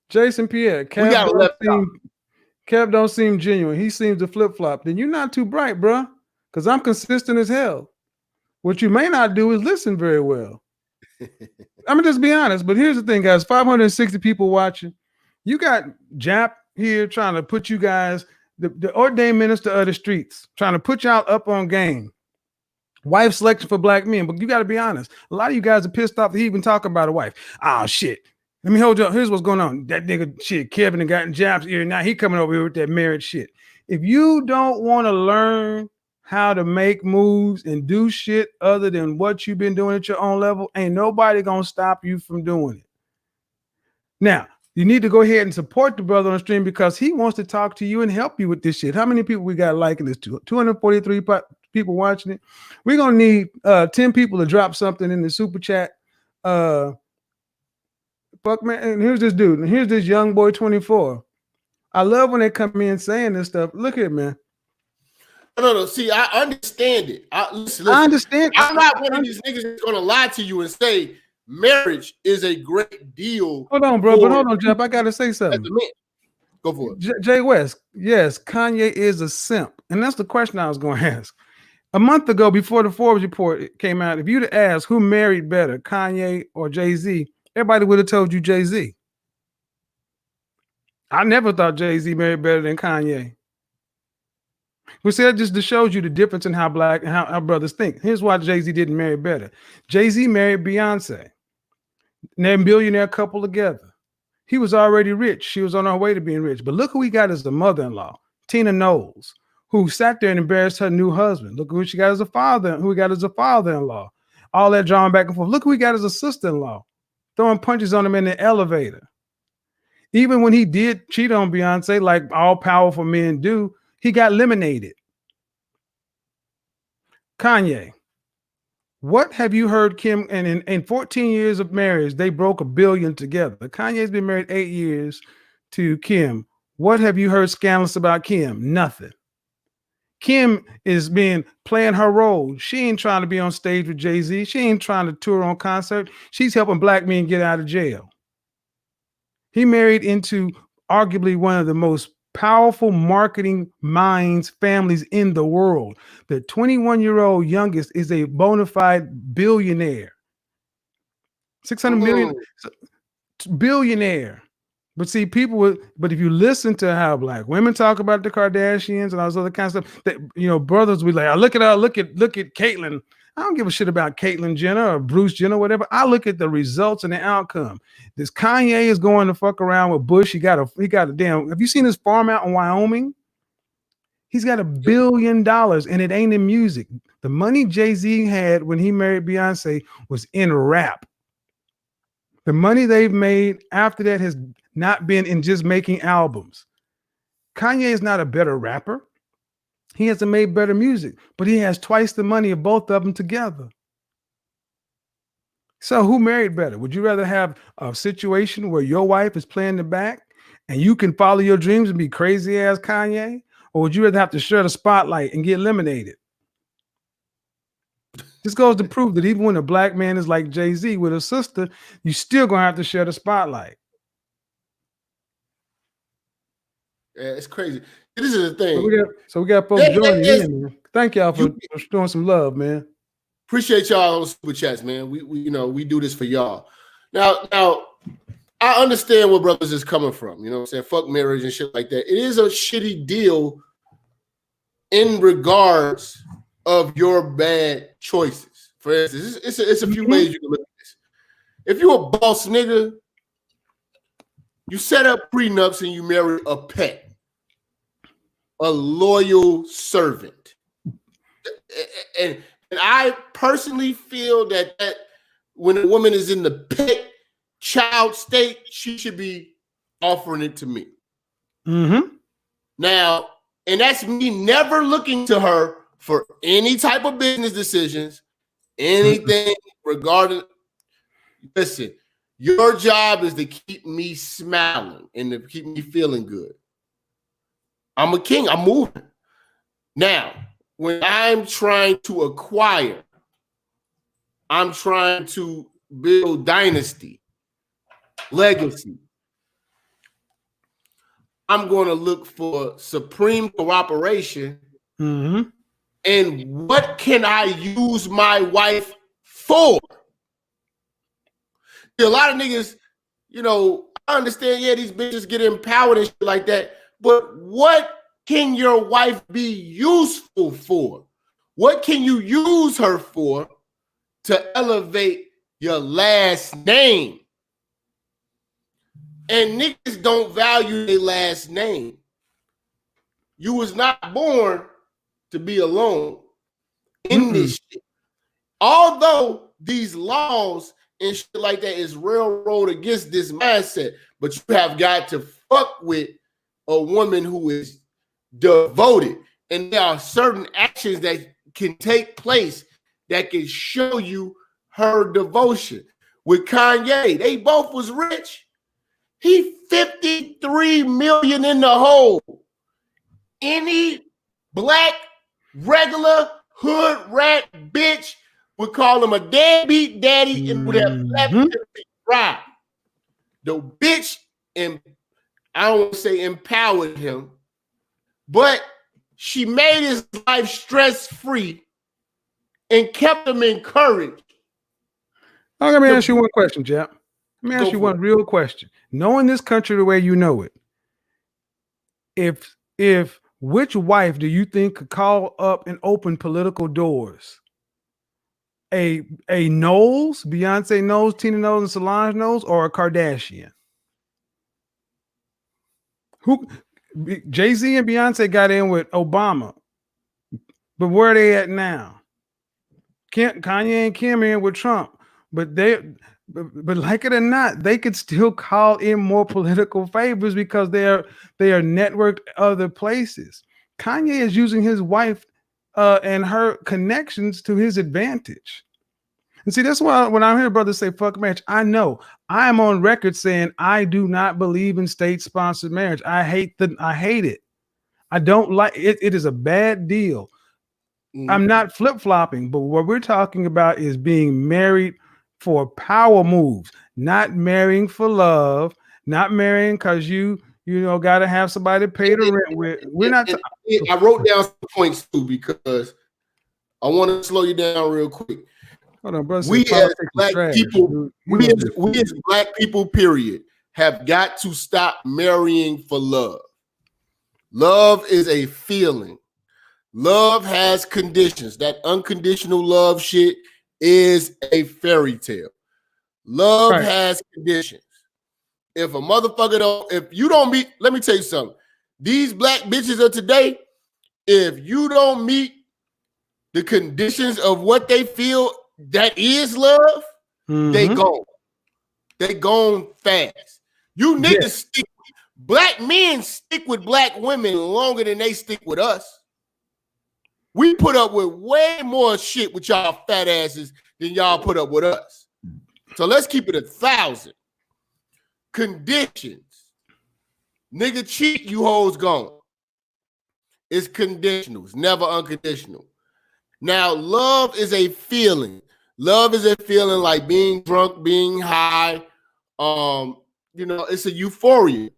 Jason Pierre, Kev don't seem genuine. He seems to flip-flop. Then you're not too bright, bro. Because I'm consistent as hell. What you may not do is listen very well. I'm gonna just be honest, but here's the thing, guys. 560 people watching. You got Jap here trying to put you guys, the ordained minister of the streets, trying to put y'all up on game. Wife selection for black men, but you got to be honest. A lot of you guys are pissed off that he even talking about a wife. Oh shit! Let me hold you up. Here's what's going on. That nigga shit, Kevin and got in Jap's ear. Now he coming over here with that marriage shit. If you don't want to learn how to make moves and do shit other than what you've been doing at your own level, ain't nobody gonna stop you from doing it. Now, you need to go ahead and support the brother on stream because he wants to talk to you and help you with this shit. How many people we got liking this? 243 people watching it. We're gonna need 10 people to drop something in the super chat. Fuck man, and here's this dude, and here's this young boy 24. I love when they come in saying this stuff. Look at it, man. No. See, I understand it. Listen. I understand. I'm not one of these niggas that's gonna lie to you and say marriage is a great deal. Hold on, bro. But hold on, Jeff. I gotta say something. Go for it. Jay West, yes, Kanye is a simp. And that's the question I was going to ask. A month ago, before the Forbes report came out, if you'd asked who married better, Kanye or Jay-Z, everybody would have told you Jay-Z. I never thought Jay-Z married better than Kanye. We said just shows you the difference in how black and how brothers think. Here's why Jay-Z didn't marry better. Jay-Z married Beyonce. They're a billionaire couple together. He was already rich. She was on her way to being rich. But look who he got as the mother-in-law, Tina Knowles, who sat there and embarrassed her new husband. Look who she got as a father, who he got as a father-in-law. All that drama back and forth. Look who he got as a sister-in-law, throwing punches on him in the elevator. Even when he did cheat on Beyonce, like all powerful men do, he got eliminated. Kanye, what have you heard Kim, and in 14 years of marriage, they broke $1 billion together. Kanye's been married 8 years to Kim. What have you heard scandalous about Kim? Nothing. Kim is playing her role. She ain't trying to be on stage with Jay-Z. She ain't trying to tour on concert. She's helping black men get out of jail. He married into arguably one of the most powerful marketing minds, families in the world. The 21-year-old youngest is a bona fide billionaire. 600 million billionaire. But see, but if you listen to how black women talk about the Kardashians and all those other kinds of stuff, that, brothers will be like, look at Caitlyn. I don't give a shit about Caitlyn Jenner or Bruce Jenner, whatever. I look at the results and the outcome. This Kanye is going to fuck around with Bush. He got a damn. Have you seen his farm out in Wyoming? He's got $1 billion, and it ain't in music. The money Jay-Z had when he married Beyonce was in rap. The money they've made after that has not been in just making albums. Kanye is not a better rapper. He hasn't made better music, but he has twice the money of both of them together. So who married better? Would you rather have a situation where your wife is playing the back and you can follow your dreams and be crazy ass Kanye? Or would you rather have to share the spotlight and get eliminated? This goes to prove that even when a black man is like Jay-Z with a sister, you still gonna have to share the spotlight. Yeah, it's crazy. This is the thing. So we got folks joining in, man. Thank y'all for showing some love, man. Appreciate y'all on super chats, man. We do this for y'all. Now I understand where brothers is coming from. You know what I'm saying? Fuck marriage and shit like that. It is a shitty deal in regards of your bad choices. For instance, it's a few ways you can look at this. If you're a boss nigga, you set up prenups and you marry a pet, a loyal servant. And I personally feel that when a woman is in the pet child state, she should be offering it to me. Mm-hmm. Now, and that's me never looking to her for any type of business decisions, anything regarding. Listen, your job is to keep me smiling and to keep me feeling good. I'm a king. I'm moving. Now, when I'm trying to acquire, I'm trying to build dynasty, legacy, I'm going to look for supreme cooperation. Mm-hmm. And what can I use my wife for? A lot of niggas, I understand, these bitches get empowered and shit like that. But what can your wife be useful for? What can you use her for to elevate your last name? And niggas don't value their last name. You was not born to be alone in this shit. Although these laws and shit like that is railroad against this mindset, but you have got to fuck with a woman who is devoted. And there are certain actions that can take place that can show you her devotion. With Kanye, they both was rich. He 53 million in the hole. Any black, regular, hood rat bitch would call him a deadbeat daddy and would have left him to cry. The bitch I don't want to say empowered him, but she made his life stress-free and kept him encouraged. Let me ask you one question, Jap. Let me ask you one real question. Knowing this country the way you know it, if which wife do you think could call up and open political doors? A Knowles, Beyonce Knowles, Tina Knowles, and Solange Knowles, or a Kardashian? Who? Jay-Z and Beyonce got in with Obama, but where are they at now? Kanye and Kim are in with Trump, but like it or not, they could still call in more political favors because they are networked other places. Kanye is using his wife and her connections to his advantage. And see, that's why when I hear brothers say fuck marriage, I know I am on record saying I do not believe in state-sponsored marriage. I hate it. I don't like it. It is a bad deal. I'm not flip-flopping, but what we're talking about is being married for power moves, not marrying for love, not marrying because you got to have somebody to pay the rent with. We're not. I wrote down some points too because I want to slow you down real quick. Hold on, brother. We as black people, we as black people, period, have got to stop marrying for love. Love is a feeling. Love has conditions. That unconditional love shit is a fairy tale. Love has conditions. If a motherfucker let me tell you something. These black bitches of today, if you don't meet the conditions of what they feel that is love, they gone. They gone fast. You niggas black men stick with black women longer than they stick with us. We put up with way more shit with y'all fat asses than y'all put up with us. So let's keep it 1,000. Conditions. Nigga cheat, you hoes gone. It's conditional. It's never unconditional. Now, love is a feeling. Love is a feeling like being drunk, being high. It's a euphoria.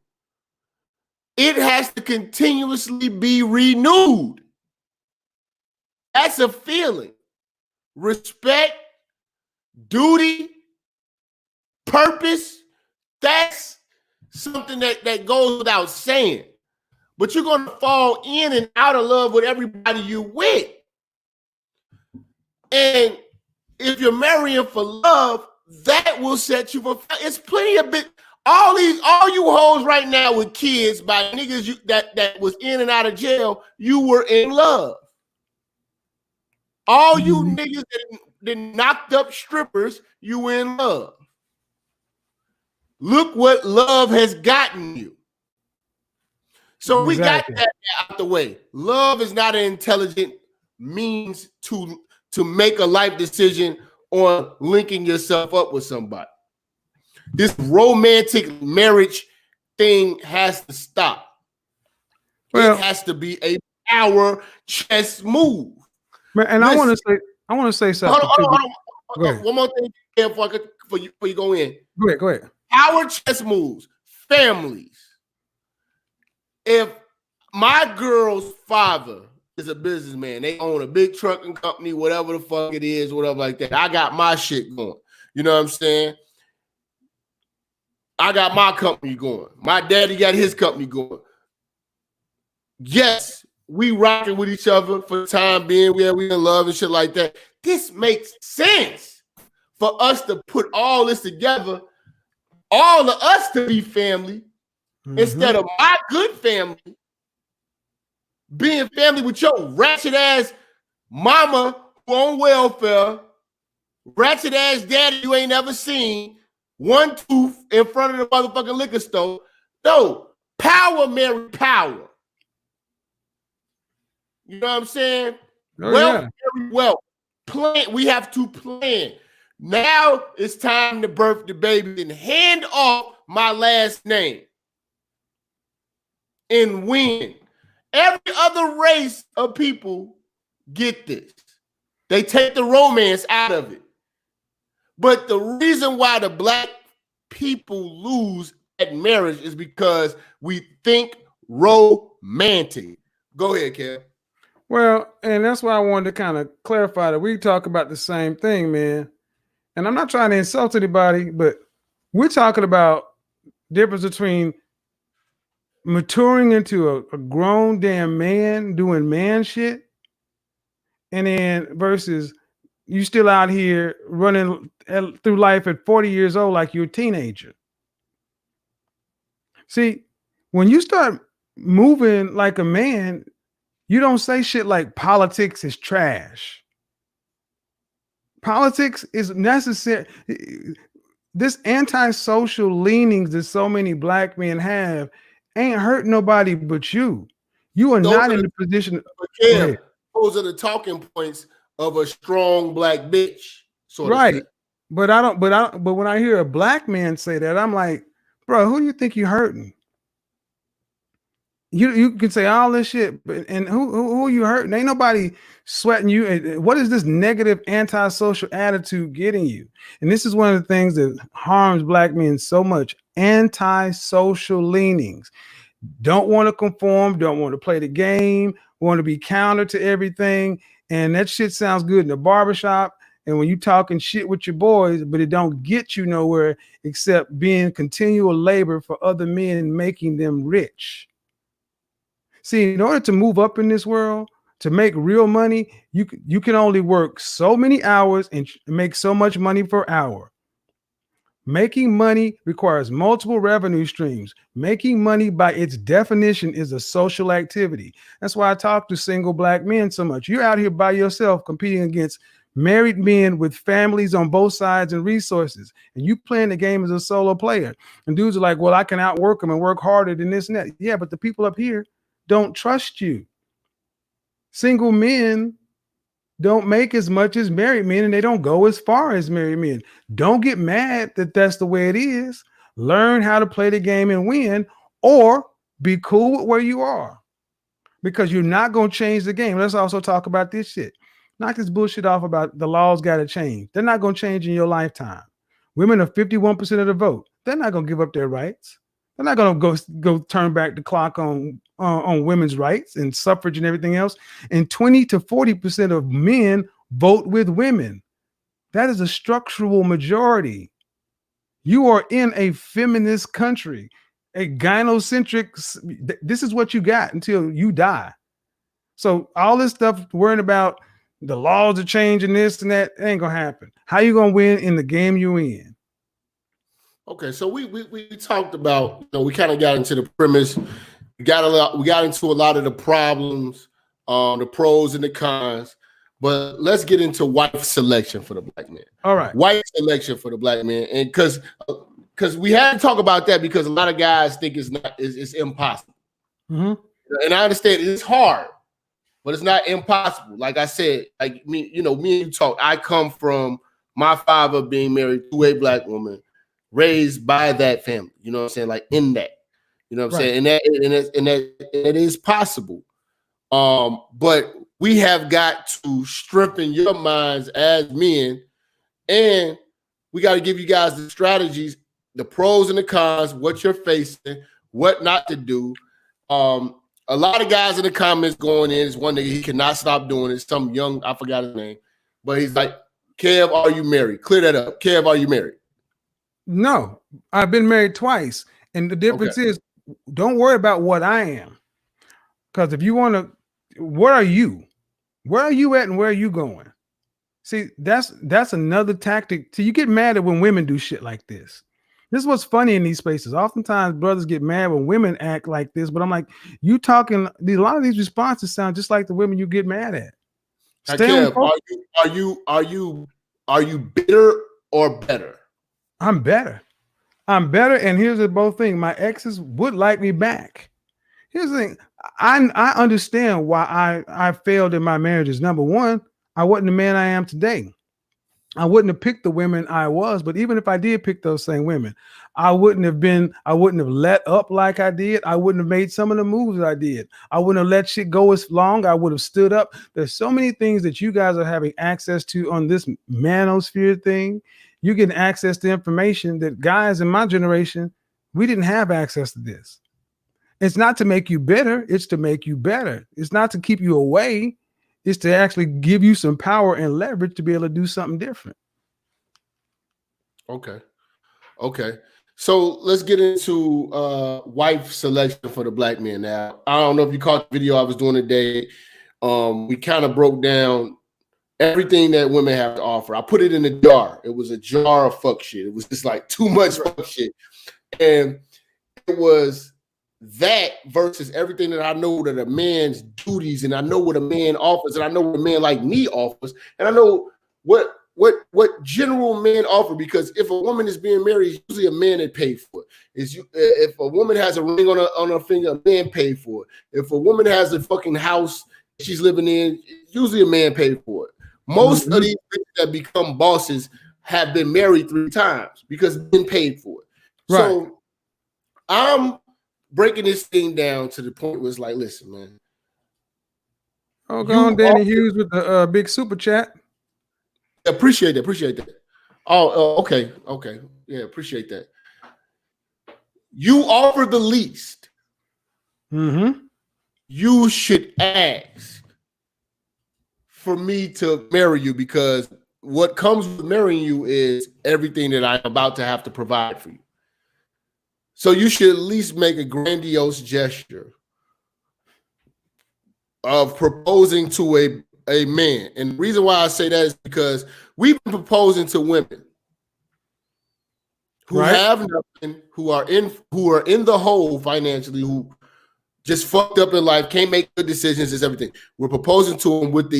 It has to continuously be renewed. That's a feeling. Respect, duty, purpose, that's something that goes without saying. But you're going to fall in and out of love with everybody you with. And if you're marrying for love, that will set you for. It's plenty of bit. All you hoes right now with kids by niggas that was in and out of jail, you were in love. All you niggas that knocked up strippers, you were in love. Look what love has gotten you. So we got that out the way. Love is not an intelligent means to make a life decision on linking yourself up with somebody. This romantic marriage thing has to stop. It has to be a power chess move. And listen, I want to say something. Hold on. One more thing before you go in. Go ahead. Power chess moves. Families. If my girl's father is a businessman, they own a big trucking company, whatever the fuck it is, whatever like that. I got my shit going. You know what I'm saying? I got my company going. My daddy got his company going. Yes, we rocking with each other for the time being. We in love and shit like that. This makes sense for us to put all this together, all of us to be family, instead of my good family being family with your ratchet ass mama who on welfare, ratchet ass daddy you ain't never seen, one tooth in front of the motherfucking liquor store. No, power marry power. You know what I'm saying? Wealth marry wealth. Plan. We have to plan. Now it's time to birth the baby and hand off my last name and win. Every other race of people get this. They take the romance out of it. But the reason why the black people lose bad marriage is because we think romantic. Go ahead, Kev. Well, and that's why I wanted to kind of clarify that we talk about the same thing, man. And I'm not trying to insult anybody, but we're talking about difference between maturing into a grown damn man doing man shit, and then versus you still out here running through life at 40 years old like you're a teenager. See, when you start moving like a man, you don't say shit like politics is trash. Politics is necessary. This antisocial leanings that so many black men have ain't hurt nobody but you. You are not in the position. Kev, those are the talking points of a strong black bitch. Right. But when I hear a black man say that, I'm like, bro, who do you think you're hurting? You can say all this shit, but and who are you hurting? Ain't nobody sweating you. What is this negative antisocial attitude getting you? And this is one of the things that harms black men so much. Antisocial leanings. Don't want to conform, don't want to play the game, want to be counter to everything. And that shit sounds good in the barbershop. And when you talking shit with your boys, but it don't get you nowhere except being continual labor for other men and making them rich. See, in order to move up in this world, to make real money, you can only work so many hours and make so much money per hour. Making money requires multiple revenue streams. Making money by its definition is a social activity. That's why I talk to single black men so much. You're out here by yourself competing against married men with families on both sides and resources. And you playing the game as a solo player. And dudes are like, well, I can outwork them and work harder than this and that. Yeah, but the people up here don't trust you. Single men don't make as much as married men, and they don't go as far as married men. Don't get mad that that's the way it is. Learn how to play the game and win, or be cool with where you are, because you're not going to change the game. Let's also talk about this shit. Knock this bullshit off about the laws got to change. They're not going to change in your lifetime. Women are 51% of the vote. They're not going to give up their rights. They're not going to go turn back the clock on women's rights and suffrage and everything else. And 20 to 40% of men vote with women. That is a structural majority. You are in a feminist country, a gynocentric. This is what you got until you die. So all this stuff worrying about the laws are changing this and that, ain't gonna happen. How you gonna win in the game you in? Okay, so we talked about, we kind of got into the premise. We got into a lot of the problems, the pros and the cons. But let's get into wife selection for the black man. All right, wife selection for the black man, and because we had to talk about that because a lot of guys think it's impossible. Mm-hmm. And I understand it's hard, but it's not impossible. Like I said, like me and you talk. I come from my father being married to a black woman, raised by that family, you know what I'm saying? Like in that, you know what I'm saying? And that it is possible. But we have got to strengthen your minds as men, and we got to give you guys the strategies, the pros and the cons, what you're facing, what not to do. A lot of guys in the comments going in is one nigga, he cannot stop doing it. Some young, I forgot his name, but he's like, Kev, are you married? Clear that up. Kev, are you married? No, I've been married twice. And the difference is, don't worry about what I am. Because if you want to, where are you? Where are you at and where are you going? See, that's another tactic. So you get mad at when women do shit like this. This is what's funny in these spaces. Oftentimes brothers get mad when women act like this, but I'm like, you talking, a lot of these responses sound just like the women you get mad at. Kev, are you bitter or better? I'm better. And here's the both thing. My exes would like me back. Here's the thing. I understand why I failed in my marriages. Number one, I wasn't the man I am today. I wouldn't have picked the women I was, but even if I did pick those same women, I wouldn't have let up like I did. I wouldn't have made some of the moves I did. I wouldn't have let shit go as long. I would have stood up. There's so many things that you guys are having access to on this manosphere thing. You're getting access to information that guys in my generation We didn't have access to this. It's not to make you bitter. It's to make you better. It's not to keep you away. It's to actually give you some power and leverage to be able to do something different. Okay. So let's get into wife selection for the black men. Now, I don't know if you caught the video I was doing today. We kind of broke down everything that women have to offer. I put it in a jar. It was a jar of fuck shit. It was just like too much fuck shit. And it was that versus everything that I know that a man's duties, and I know what a man offers, and I know what a man like me offers, and I know what general men offer. Because if a woman is being married, it's usually a man that paid for it. If a woman has a ring on her finger, a man paid for it. If a woman has a fucking house she's living in, usually a man paid for it. Most of these people that become bosses have been married 3 times because men paid for it. Right. So I'm breaking this thing down to the point where it's like, listen, man. Oh, go on, Danny Hughes with the big super chat. Appreciate that. Oh, okay. Yeah, appreciate that. You offer the least. You should ask for me to marry you, because what comes with marrying you is everything that I'm about to have to provide for you. So you should at least make a grandiose gesture of proposing to a man. And the reason why I say that is because we've been proposing to women who have nothing, who are in the hole financially, who just fucked up in life, can't make good decisions, is everything. We're proposing to them with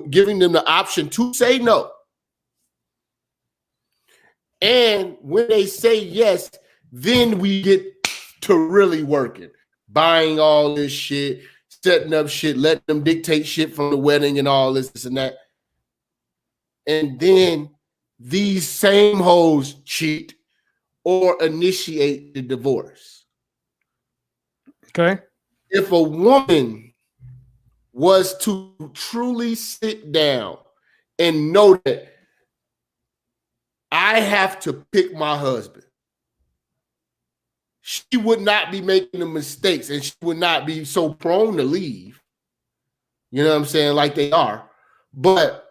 giving them the option to say no. And when they say yes, then we get to really working, buying all this shit, setting up shit, letting them dictate shit from the wedding and all this and that. And then these same hoes cheat or initiate the divorce. Okay. If a woman was to truly sit down and know that I have to pick my husband, she would not be making the mistakes, and she would not be so prone to leave. You know what I'm saying? Like they are. But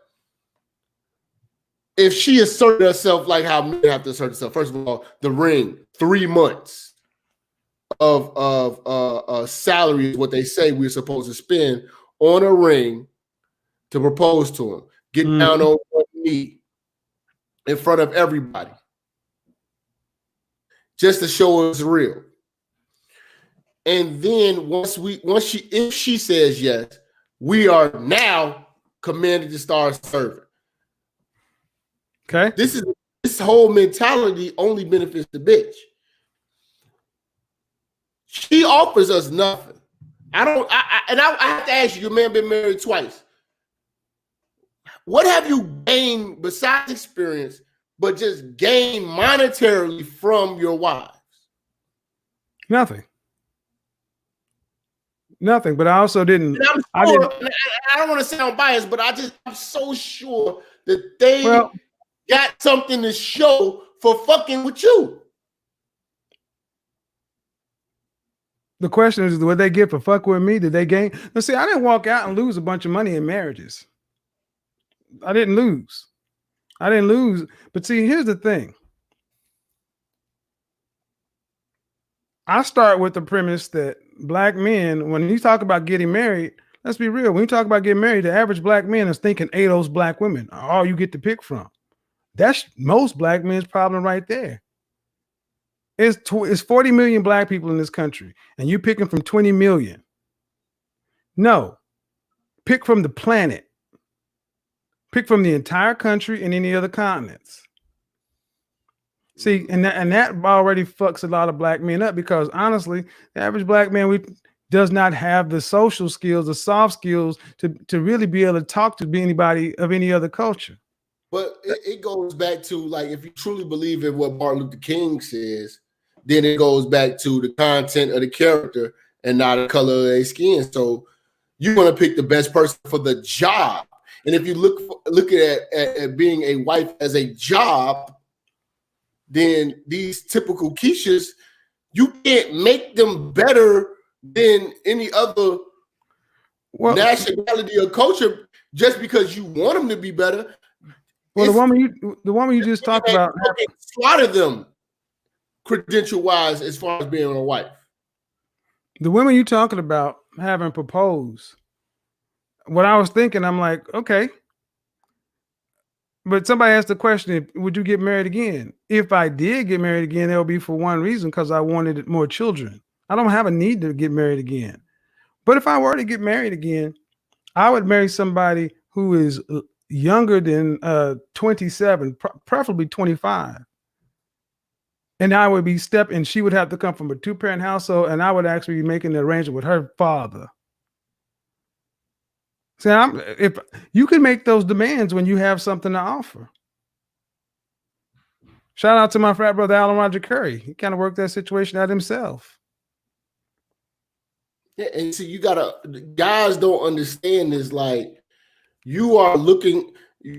if she asserted herself like how men have to assert themselves, first of all, the ring, 3 months of salary is what they say we're supposed to spend on a ring to propose to him. Get down on one knee in front of everybody, just to show it's real. And then if she says yes, we are now commanded to start serving. Okay. This whole mentality only benefits the bitch. She offers us nothing. I have to ask you, your man been married twice. What have you gained besides experience, but just gained monetarily from your wives? Nothing. But I also didn't. I don't want to sound biased, but I'm so sure that they got something to show for fucking with you. The question is, what they get for fuck with me? Did they gain? Now, see, I didn't walk out and lose a bunch of money in marriages. I didn't lose. But see, here's the thing. I start with the premise that black men, when you talk about getting married, let's be real. When you talk about getting married, the average black man is thinking those black women are all you get to pick from. That's most black men's problem right there. It's 40 million black people in this country, and you picking from 20 million. No, pick from the planet. Pick from the entire country and any other continents. See, and that already fucks a lot of black men up, because honestly, the average black man does not have the social skills, the soft skills to really be able to talk to anybody of any other culture. But it goes back to, like, if you truly believe in what Martin Luther King says, then it goes back to the content of the character and not the color of their skin. So you want to pick the best person for the job. And if you look at being a wife as a job, then these typical Keishas, You can't make them better than any other nationality or culture just because you want them to be better. Well, the woman you just talked about, slaughter them credential wise as far as being a wife. The women you talking about having proposed. What I was thinking, I'm like, okay. But somebody asked the question, would you get married again? If I did get married again, it'll be for one reason, because I wanted more children. I don't have a need to get married again. But if I were to get married again, I would marry somebody who is younger than 27, preferably 25. And I would be and she would have to come from a 2-parent household, and I would actually be making the arrangement with her father. See, if you can make those demands when you have something to offer. Shout out to my frat brother Alan Roger Curry. He kind of worked that situation out himself. Yeah, and see, guys don't understand this. Like, you are looking,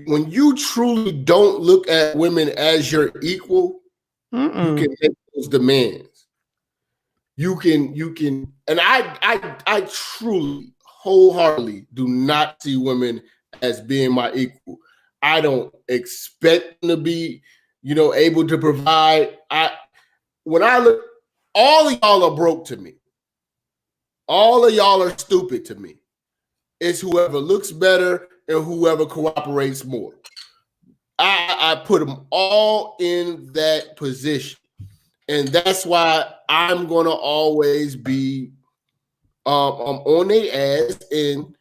when you truly don't look at women as your equal, you can make those demands. You can, and I truly, wholeheartedly do not see women as being my equal. I don't expect them to be, able to provide. When I look, all of y'all are broke to me. All of y'all are stupid to me. It's whoever looks better and whoever cooperates more. I put them all in that position. And that's why I'm going to always be on their ass and,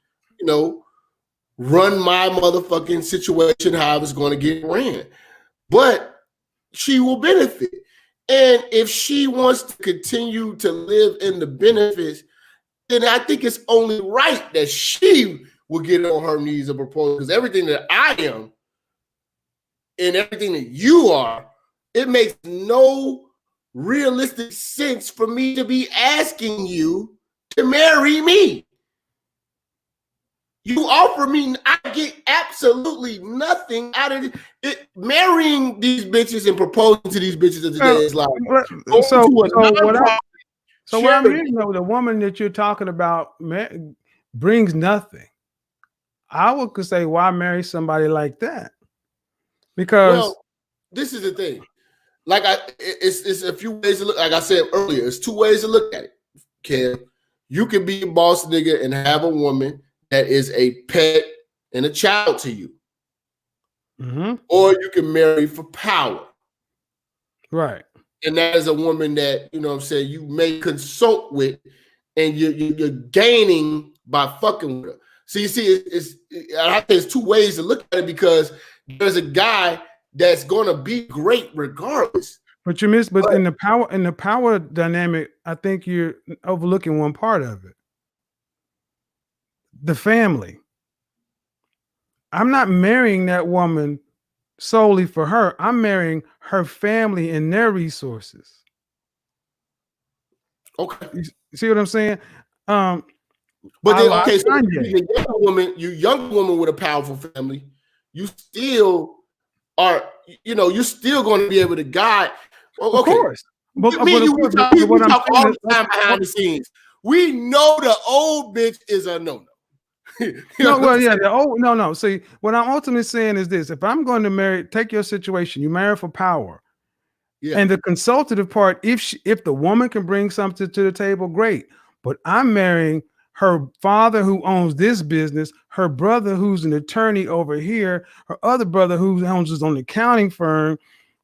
run my motherfucking situation how I was going to get ran. But she will benefit. And if she wants to continue to live in the benefits, then I think it's only right that she will get on her knees and propose. Because everything that I am and everything that you are, it makes no realistic sense for me to be asking you to marry me. You offer me, I get absolutely nothing out of it. Marrying these bitches and proposing to these bitches of today is like So what I'm hearing, though, the woman that you're talking about brings nothing. I would say, why marry somebody like that? Because this is the thing. Like it's a few ways to look. Like I said earlier, it's 2 ways to look at it. Kev, you can be a boss nigga and have a woman that is a pet and a child to you, or you can marry for power, right? And that is a woman that, you may consult with, and you're gaining by fucking with her. So you see, I think it's 2 ways to look at it, because there's a guy that's gonna be great regardless. But in the power dynamic, I think you're overlooking one part of it. The family. I'm not marrying that woman solely for her. I'm marrying her family and their resources. Okay. You see what I'm saying? But then, okay, so you young woman with a powerful family, you still are, you're still going to be able to guide. Well, okay. Of course. We talk all the time behind the scenes. We know the old bitch is a no-no. No. See, what I'm ultimately saying is this: if I'm going to take your situation, you marry for power. Yeah. And the consultative part, if the woman can bring something to the table, great. But I'm marrying her father who owns this business, her brother who's an attorney over here, her other brother who owns his own accounting firm,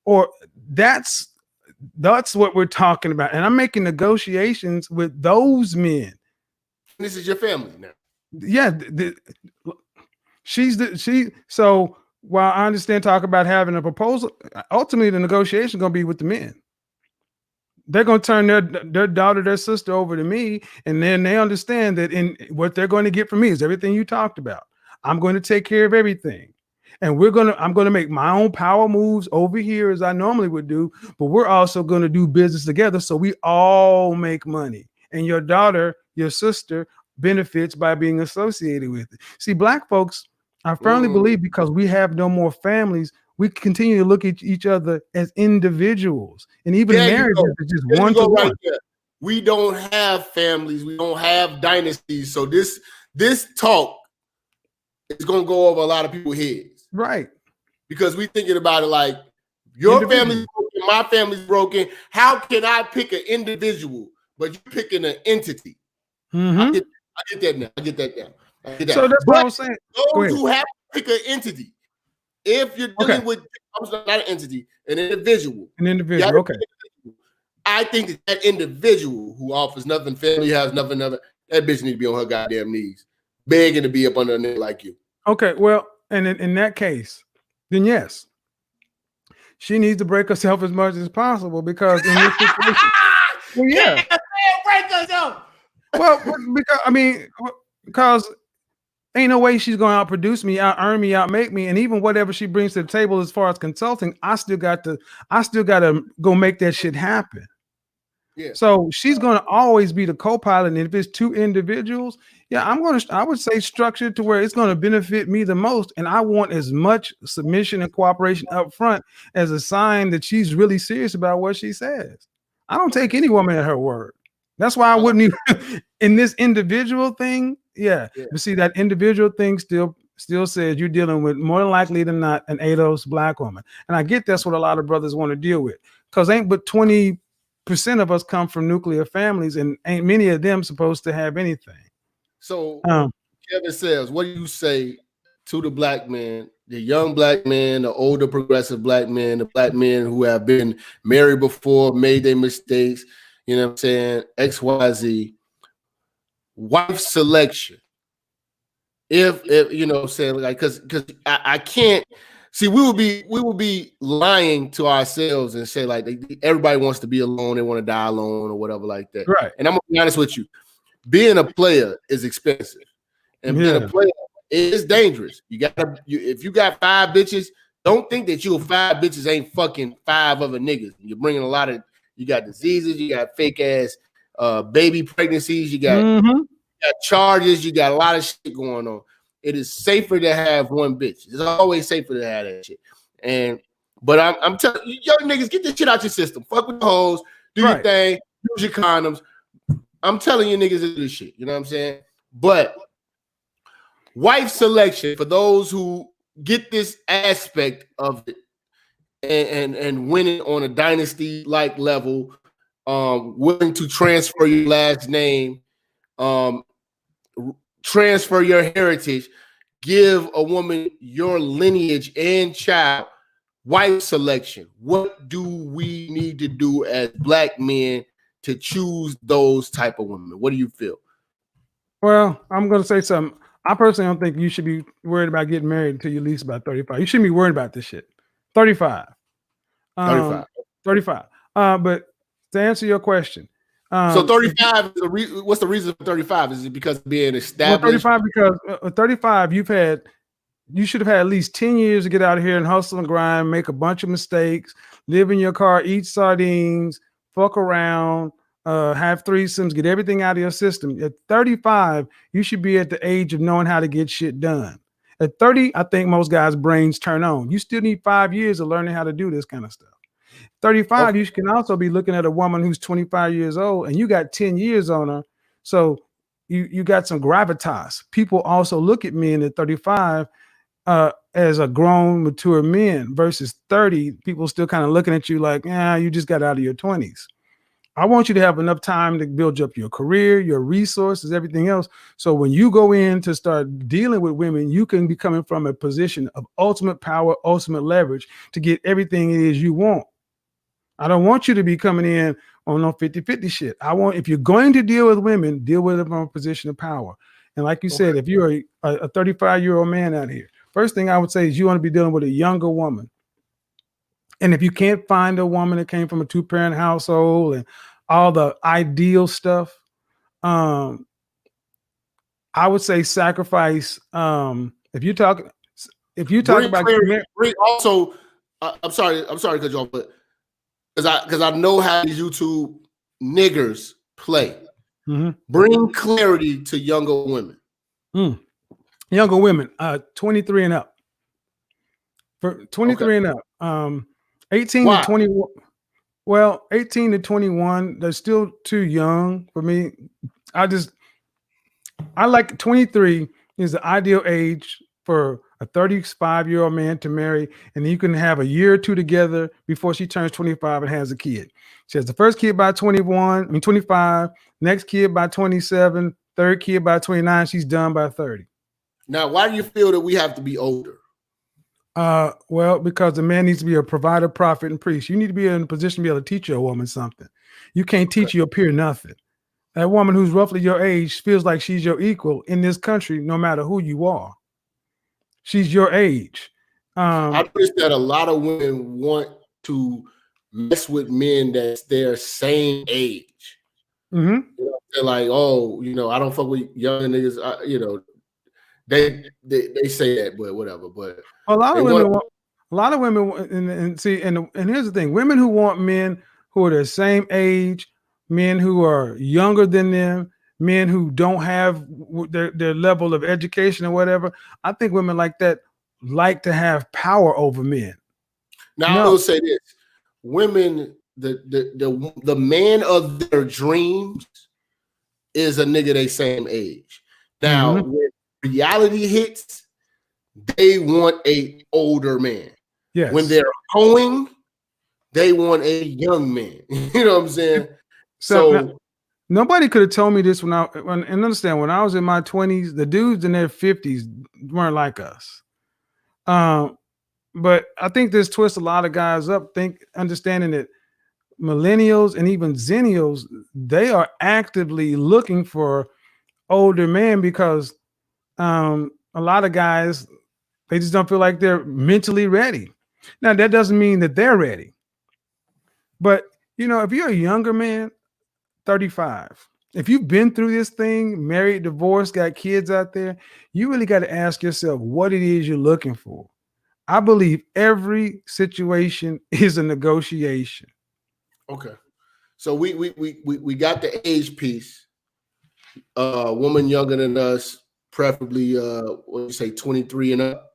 or that's what we're talking about. And I'm making negotiations with those men. This is your family now. Yeah, so while I understand talk about having a proposal, ultimately the negotiation is going to be with the men. They're going to turn their daughter, their sister over to me, and then they understand that in what they're going to get from me is everything you talked about. I'm going to take care of everything, and I'm going to make my own power moves over here as I normally would do, but we're also going to do business together so we all make money, and your daughter, your sister, benefits by being associated with it. See, Black folks, I firmly believe, because we have no more families, we continue to look at each other as individuals, and even There you marriage go. is just There you one to go right one. there. We don't have families. We don't have dynasties. So this talk is going to go over a lot of people's heads. Right. Because we thinking about it like, your family's broken, my family's broken. How can I pick an individual, but you picking an entity? Mm-hmm. I get that now. I get that now. I get that. So that's what I was saying. Those who have to pick an entity, if you're dealing with not an entity, an individual. Okay. I think that individual who offers nothing, family has nothing, that bitch need to be on her goddamn knees, begging to be up under a nigga like you. Okay, well, and in that case, then yes, she needs to break herself as much as possible, because in this situation, well, yeah, break herself. Well, because ain't no way she's going to outproduce me, out earn me, outmake me, and even whatever she brings to the table as far as consulting, I still got to go make that shit happen. Yeah. So she's going to always be the co-pilot, and if it's two individuals, yeah, I would say structured to where it's going to benefit me the most, and I want as much submission and cooperation up front as a sign that she's really serious about what she says. I don't take any woman at her word. That's why I wouldn't even in this individual thing. Yeah. But see, that individual thing still says you're dealing with, more than likely than not, an ADOS black woman, and I get that's what a lot of brothers want to deal with, because ain't but 20% of us come from nuclear families, and ain't many of them supposed to have anything. So Kevin says, what do you say to the black man, the young black man, the older progressive black man, the black men who have been married before, made their mistakes, you know what I'm saying, XYZ, wife selection? If you know what I'm saying, like, because I can't see, we will be lying to ourselves and say like everybody wants to be alone, they want to die alone or whatever like that. Right. And I'm gonna be honest with you, being a player is expensive, and being a player is dangerous. If you got 5 bitches, don't think that 5 bitches ain't fucking 5 other niggas. You're bringing you got diseases, you got fake ass baby pregnancies, you got charges, you got a lot of shit going on. It is safer to have one bitch. It's always safer to have that shit. But I'm telling you, young niggas, get this shit out your system. Fuck with the hoes, do your thing, use your condoms. I'm telling you niggas to do this shit. You know what I'm saying? But wife selection, for those who get this aspect of it and winning on a dynasty-like level, willing to transfer your last name, transfer your heritage, give a woman your lineage and child, wife selection. What do we need to do as black men to choose those type of women? What do you feel? Well, I'm going to say something. I personally don't think you should be worried about getting married until you're at least about 35. You shouldn't be worried about this shit. 35. 35. But to answer your question, so 35 is what's the reason for 35? Is it because of being established? 35 because 35 you should have had at least 10 years to get out of here and hustle and grind, make a bunch of mistakes, live in your car, eat sardines, fuck around, have threesomes, get everything out of your system. At 35, you should be at the age of knowing how to get shit done. At 30, I think most guys' brains turn on. You still need 5 years of learning how to do this kind of stuff. 35, you can also be looking at a woman who's 25 years old and you got 10 years on her. So you got some gravitas. People also look at men at 35 as a grown, mature men versus 30. People still kind of looking at you like, you just got out of your 20s. I want you to have enough time to build up your career, your resources, everything else. So when you go in to start dealing with women, you can be coming from a position of ultimate power, ultimate leverage to get everything it is you want. I don't want you to be coming in on no 50-50 shit. If you're going to deal with women, deal with them from a position of power. And like you said, if you're a 35-year-old man out here, first thing I would say is you want to be dealing with a younger woman. And if you can't find a woman that came from a 2-parent household and all the ideal stuff, I would say sacrifice. If you talk about also, I'm sorry to cut you off, but because I know how these YouTube niggers play. Mm-hmm. Bring clarity to younger women. Younger women, 23 and up. For 23 and up. 18 Why? to 21. Well, 18 to 21, they're still too young for me. I like 23 is the ideal age for a 35-year-old man to marry, and you can have a year or two together before she turns 25 and has a kid. She has the first kid by 25, next kid by 27, third kid by 29, she's done by 30. Now, why do you feel that we have to be older? Well, because the man needs to be a provider, prophet, and priest. You need to be in a position to be able to teach your woman something. You can't teach your peer nothing. That woman who's roughly your age feels like she's your equal in this country, no matter who you are. She's your age. I noticed that a lot of women want to mess with men that's their same age. Mm-hmm. You know, they're like, oh, I don't fuck with young niggas. They say that, but whatever. But a lot of women, and here's the thing: women who want men who are their same age, men who are younger than them, men who don't have their level of education or whatever. I think women like that like to have power over men. Now I will say this: women, the man of their dreams is a nigga they same age. Now, when reality hits, they want a older man. Yes. When they're hoeing, they want a young man. You know what I'm saying? So now, nobody could have told me this and understand, when I was in my 20s, the dudes in their 50s weren't like us. But I think this twists a lot of guys up, understanding that millennials and even zennials, they are actively looking for older men because a lot of guys, they just don't feel like they're mentally ready. Now, that doesn't mean that they're ready. But, if you're a younger man, 35, if you've been through this thing, married, divorced, got kids out there, you really got to ask yourself what it is you're looking for. I believe every situation is a negotiation. Okay. So we got the age piece. Woman younger than us, preferably 23 and up.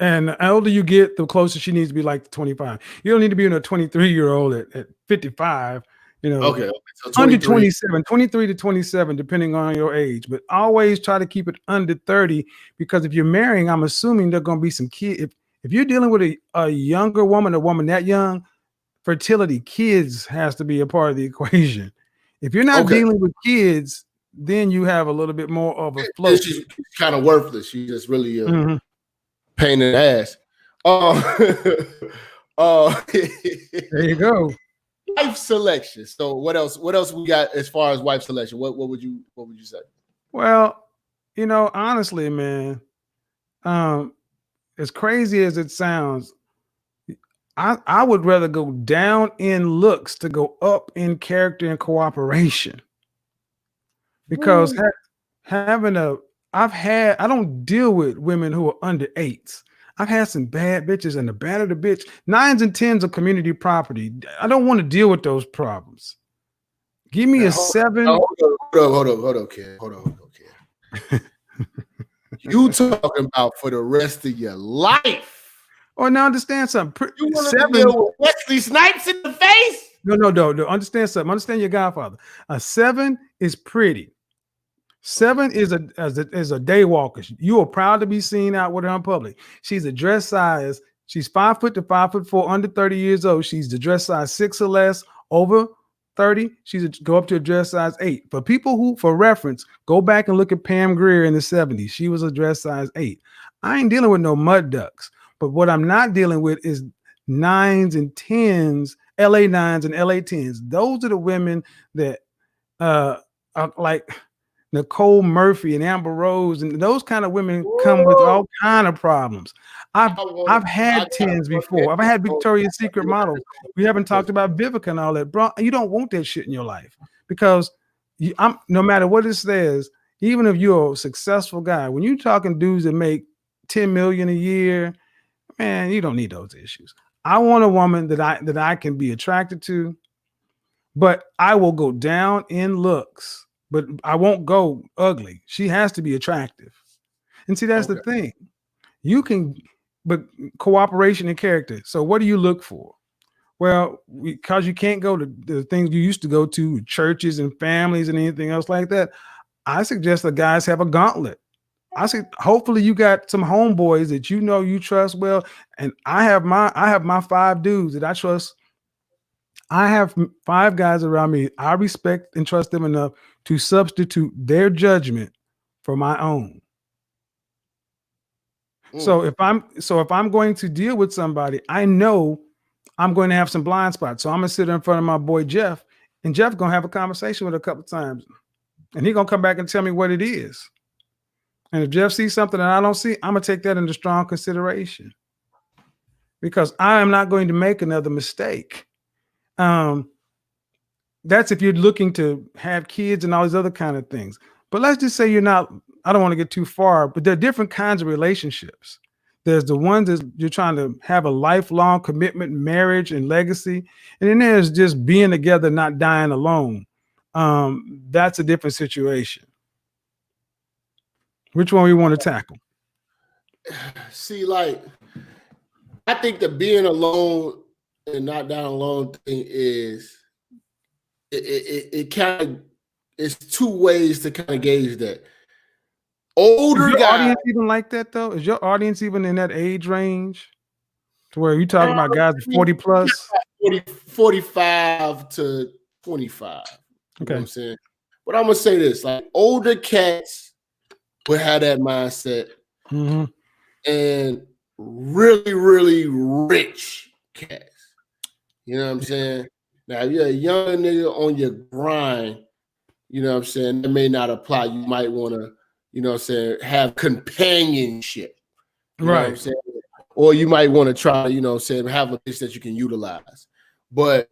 And the older you get, the closer she needs to be like 25. You don't need to be in a 23-year-old at 55, Okay. So under 27, 23 to 27, depending on your age. But always try to keep it under 30, because if you're marrying, I'm assuming there's going to be some kids. If you're dealing with a younger woman, a woman that young, fertility, kids has to be a part of the equation. If you're not dealing with kids, then you have a little bit more of a flow. She's kind of worthless. She's just really pain in the ass. There you go. Wife selection. So what else we got as far as wife selection? What would you say? Well, honestly, man, as crazy as it sounds, I would rather go down in looks to go up in character and cooperation. Because I don't deal with women who are under 8s. I've had some bad bitches, and the badder the bitch, 9s and 10s are community property. I don't want to deal with those problems. Give me a 7. Hold on, kid. Hold on, kid. You talking about for the rest of your life? Oh, now understand something. You want to deal with Wesley Snipes in the face? No. Understand something. Understand your Godfather. A 7 is pretty. 7 is a day walker. You are proud to be seen out with her in public. She's a dress size. She's 5 foot to 5'4", under 30 years old. She's the dress size 6 or less. Over 30, go up to a dress size 8. For people who, for reference, go back and look at Pam Grier in the 70s. She was a dress size 8. I ain't dealing with no mud ducks. But what I'm not dealing with is 9s and 10s, LA 9s and LA 10s. Those are the women that are like Nicole Murphy and Amber Rose, and those kind of women come with all kind of problems. I've had 10s before. I've had Victoria's Secret models. We haven't talked about Vivica and all that, bro. You don't want that shit in your life, because no matter what it says, even if you're a successful guy, when you're talking dudes that make 10 million a year, man, you don't need those issues. I want a woman that I can be attracted to, but I will go down in looks. But I won't go ugly. She has to be attractive. And see, that's the thing. You can but cooperation and character. So what do you look for? Well, because you can't go to the things you used to go to, churches and families and anything else like that, I suggest the guys have a gauntlet. I say, hopefully you got some homeboys that you know you trust well. And I have my 5 dudes that I trust. I have 5 guys around me. I respect and trust them enough to substitute their judgment for my own. So if I'm going to deal with somebody, I know I'm going to have some blind spots. So I'm gonna sit in front of my boy Jeff, and Jeff's gonna have a conversation with her a couple times, and he's gonna come back and tell me what it is. And if Jeff sees something that I don't see, I'm gonna take that into strong consideration because I am not going to make another mistake. That's if you're looking to have kids and all these other kind of things. But let's just say you're not. I don't want to get too far, but there are different kinds of relationships. There's the ones that you're trying to have a lifelong commitment, marriage, and legacy. And then there's just being together, not dying alone. That's a different situation. Which one we want to tackle? See, like, I think the being alone and not dying alone thing is it kind of, it's 2 ways to kind of gauge that. Older Is your guys, audience even like that though? Is your audience even in that age range to where you talking about guys 40 plus? 45 to 25. You Okay. know what I'm saying? But I'm gonna say this: like, older cats will have that mindset, and really, really rich cats. You know what I'm saying? Now, if you're a young nigga on your grind, you know what I'm saying, that may not apply. You might want to, you know what I'm saying, have companionship. You know what I'm saying? Or you might want to try, you know what I'm saying, have a bitch that you can utilize. But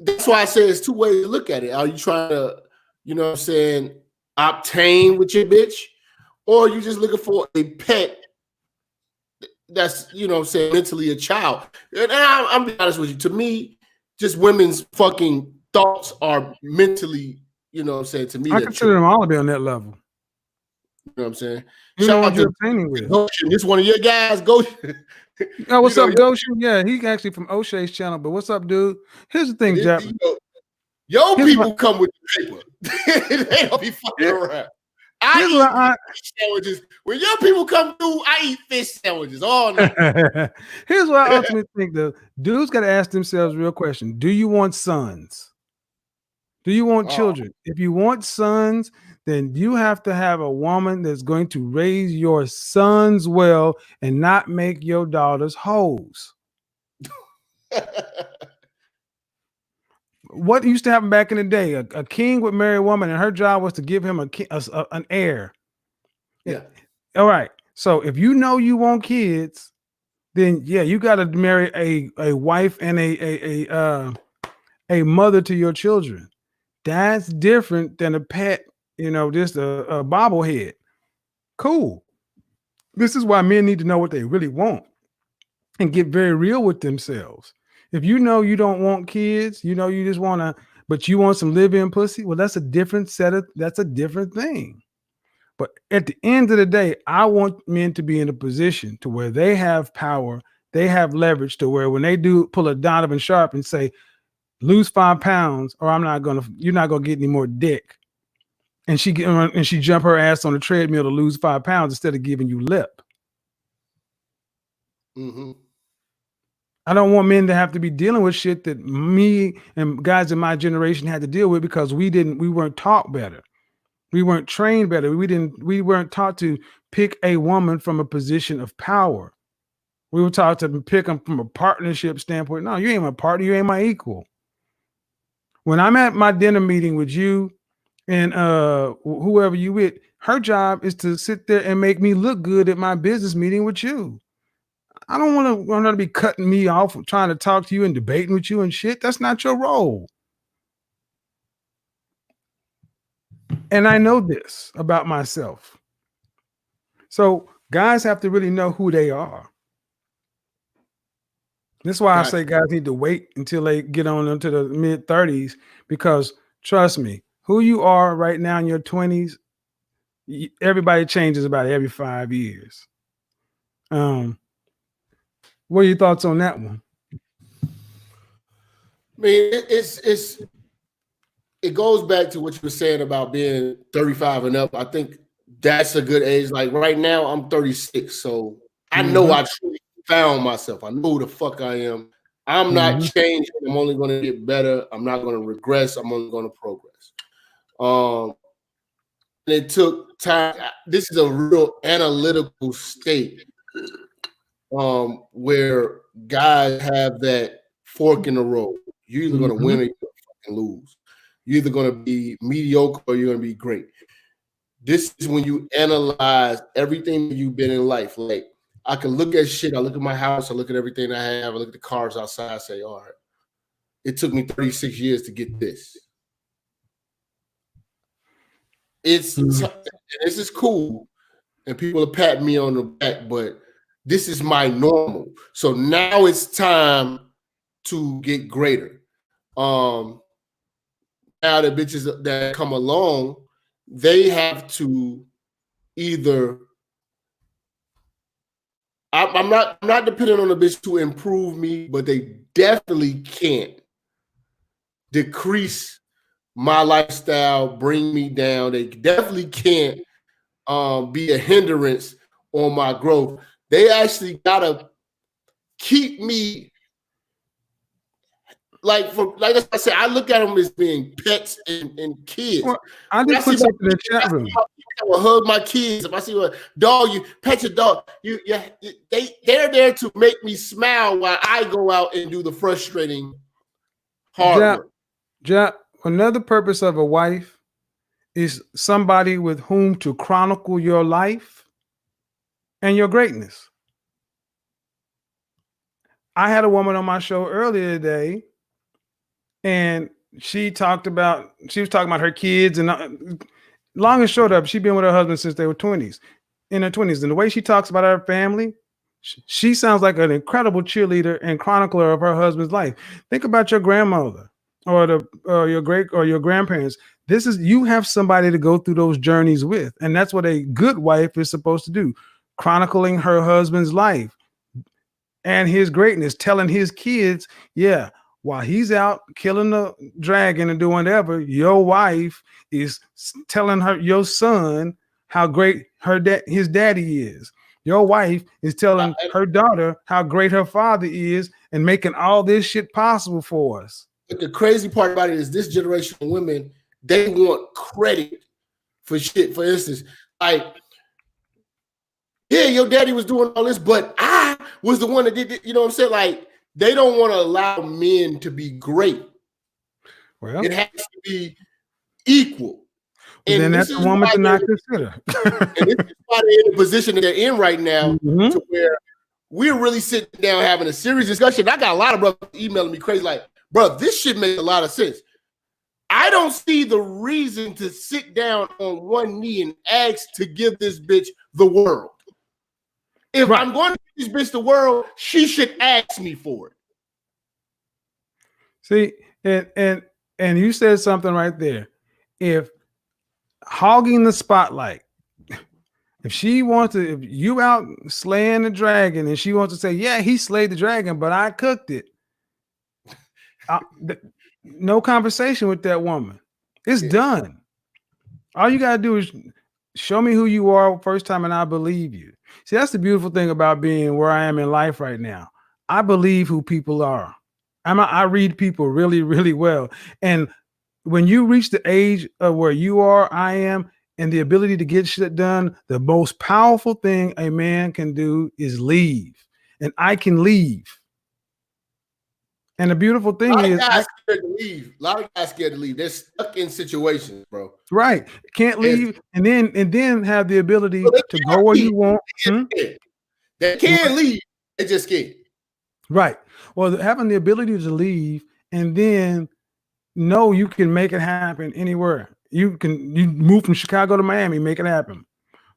that's why I say it's 2 ways to look at it. Are you trying to, you know what I'm saying, obtain with your bitch? Or are you just looking for a pet that's, you know what I'm saying, mentally a child? And I'm being honest with you. To me, just women's fucking thoughts are mentally, you know what I'm saying, to me. I consider them all to be on that level. You know what I'm saying? You Shout know out what to you're obtaining with. Goshen. This one of your guys, Goshen. Oh, what's You up, know, Goshen? Yeah, he's actually from O'Shea's channel. But what's up, dude? Here's the thing, Jap. Your people come with the paper. They don't be fucking around. I eat fish sandwiches. When your people come through, I eat fish sandwiches all night. Here's what I ultimately think, though. Dudes got to ask themselves a real question. Do you want sons? Do you want children? If you want sons, then you have to have a woman that's going to raise your sons well and not make your daughters hoes. What used to happen back in the day? A king would marry a woman, and her job was to give him an heir. Yeah. All right. So if you know you want kids, then yeah, you got to marry a wife and a mother to your children. That's different than a pet, you know, just a bobblehead. Cool. This is why men need to know what they really want and get very real with themselves. If you know you don't want kids, you know you just want to, but you want some live-in pussy, well, that's a different thing. But at the end of the day, I want men to be in a position to where they have power, they have leverage to where when they do pull a Donovan Sharp and say, lose 5 pounds or you're not gonna get any more dick. And she jump her ass on the treadmill to lose 5 pounds instead of giving you lip. I don't want men to have to be dealing with shit that me and guys in my generation had to deal with because we weren't taught better. We weren't trained better. We weren't taught to pick a woman from a position of power. We were taught to pick them from a partnership standpoint. No, you ain't my partner, you ain't my equal. When I'm at my dinner meeting with you and whoever you with, her job is to sit there and make me look good at my business meeting with you. I don't want her to be cutting me off and trying to talk to you and debating with you and shit. That's not your role. And I know this about myself. So guys have to really know who they are. That's why I say guys need to wait until they get on into the mid-30s, because trust me, who you are right now in your 20s, everybody changes about every 5 years. What are your thoughts on that one? I mean, it goes back to what you were saying about being 35 and up. I think that's a good age. Like right now, I'm 36, so I know I truly found myself. I know who the fuck I am. I'm not changing. I'm only going to get better. I'm not going to regress. I'm only going to progress. It took time. This is a real analytical state where guys have that fork in the road. You're either going to win or you're going to fucking lose. You're either going to be mediocre or you're going to be great. This is when you analyze everything you've been in life. Like, I can look at shit. I look at my house. I look at everything I have. I look at the cars outside. I say, all right, it took me 36 years to get this. This is cool, and people are patting me on the back, but this is my normal. So now it's time to get greater. Now the bitches that come along, they have to either. I'm not depending on the bitch to improve me, but they definitely can't decrease my lifestyle, bring me down. They definitely can't be a hindrance on my growth. They actually gotta keep me like I said, I look at them as being pets and kids. Well, I just put something in the chat room. I will hug my kids. If I see a dog, you pet your dog. They're there to make me smile while I go out and do the frustrating hard work. Jap, another purpose of a wife is somebody with whom to chronicle your life and your greatness. I had a woman on my show earlier today, and she was talking about her kids, and long and short of, she's been with her husband since they were in her 20s. And the way she talks about her family, she sounds like an incredible cheerleader and chronicler of her husband's life. Think about your grandmother or your grandparents. You have somebody to go through those journeys with, and that's what a good wife is supposed to do, chronicling her husband's life and his greatness, telling his kids, yeah, while he's out killing the dragon and doing whatever, your wife is telling your son how great his daddy is. Your wife is telling her daughter how great her father is and making all this shit possible for us. But the crazy part about it is this generation of women, they want credit for shit. For instance, like, yeah, your daddy was doing all this, but I was the one that did it. You know what I'm saying? Like, they don't want to allow men to be great. Well, it has to be equal. And then that's a woman to not consider. And this is why they're in the position that they're in right now, to where we're really sitting down having a serious discussion. I got a lot of brothers emailing me crazy, like, bro, this shit makes a lot of sense. I don't see the reason to sit down on one knee and ask to give this bitch the world. If I'm going to give this bitch the world, she should ask me for it. See, and you said something right there. If hogging the spotlight, if you out slaying the dragon and she wants to say, yeah, he slayed the dragon, but I cooked it. No conversation with that woman. It's done. All you got to do is show me who you are first time and I believe you. See, that's the beautiful thing about being where I am in life right now. I believe who people are. I read people really, really well. And when you reach the age of where you are, I am, and the ability to get shit done, the most powerful thing a man can do is leave. And I can leave. And the beautiful thing is, guys scared to leave. A lot of guys scared to leave. They're stuck in situations, bro. Right. Can't leave, and then have the ability to go where you want. They can't leave. They just can't. Right. Well, having the ability to leave and then know you can make it happen anywhere. You move from Chicago to Miami, make it happen.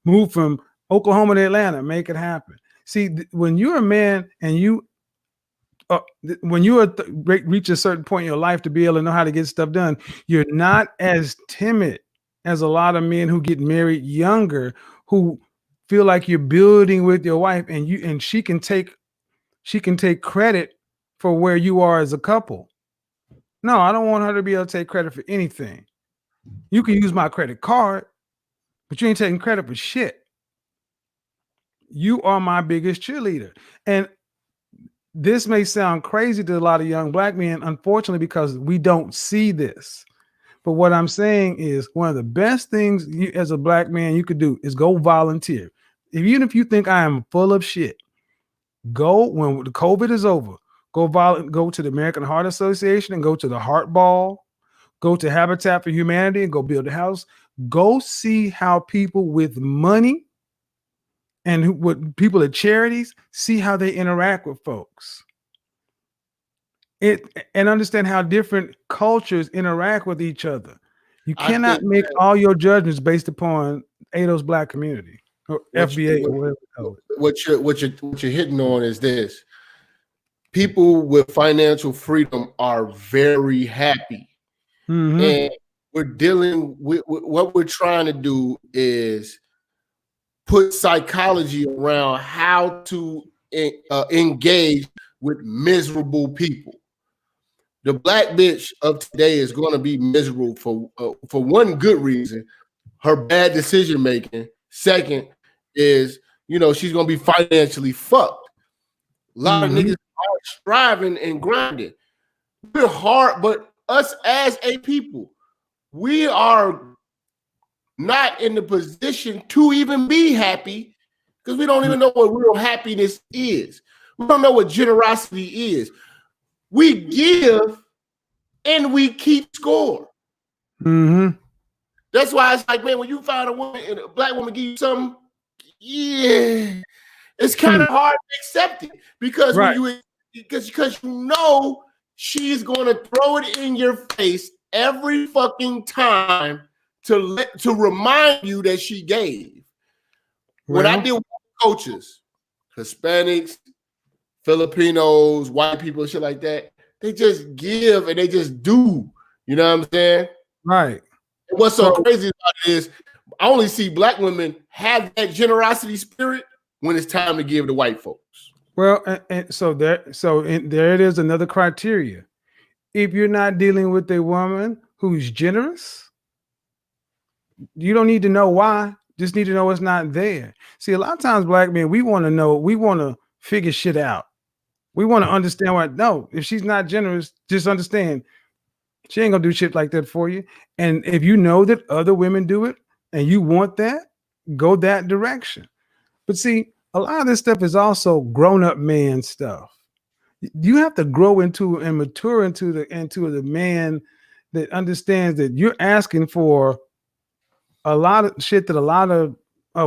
Move from Oklahoma to Atlanta, make it happen. See, when you're a man and when you reach a certain point in your life to be able to know how to get stuff done, you're not as timid as a lot of men who get married younger, who feel like you're building with your wife, and she can take credit for where you are as a couple. No, I don't want her to be able to take credit for anything. You can use my credit card, but you ain't taking credit for shit. You are my biggest cheerleader. And this may sound crazy to a lot of young black men, unfortunately, because we don't see this. But what I'm saying is one of the best things you, as a black man, you could do is go volunteer. Even if you think I am full of shit, go when the COVID is over. Go to the American Heart Association and go to the Heart Ball. Go to Habitat for Humanity and go build a house. Go see how people with money and with people at charities see how they interact with folks. And understand how different cultures interact with each other. You cannot make all your judgments based upon ADO's black community or FBA or whatever it's called. What you're hitting on is this. People with financial freedom are very happy. Mm-hmm. And we're dealing with what we're trying to do is put psychology around how to engage with miserable people. The black bitch of today is going to be miserable for one good reason, her bad decision making. Second is, she's going to be financially fucked. A lot of niggas are striving and grinding. We're hard, but us as a people, we are not in the position to even be happy because we don't even know what real happiness is. We don't know what generosity is. We give and we keep score. Mm-hmm. That's why it's like, man, when you find a woman and a black woman give you something, yeah, it's kind of hard to accept it because because she's going to throw it in your face every fucking time to remind you that she gave. When I deal with coaches, Hispanics, Filipinos, white people, shit like that, they just give and they just do. You know what I'm saying? Right. And what's so crazy about it is I only see black women have that generosity spirit when it's time to give to white folks. Well, and there it is, another criteria. If you're not dealing with a woman who's generous, you don't need to know why. Just need to know it's not there. See, a lot of times black men, we want to figure shit out. We want to understand why. No, if she's not generous, just understand she ain't gonna do shit like that for you. And if you know that other women do it and you want that, go that direction. But see, a lot of this stuff is also grown-up man stuff. You have to grow into and mature into the man that understands that you're asking for a lot of shit that a lot of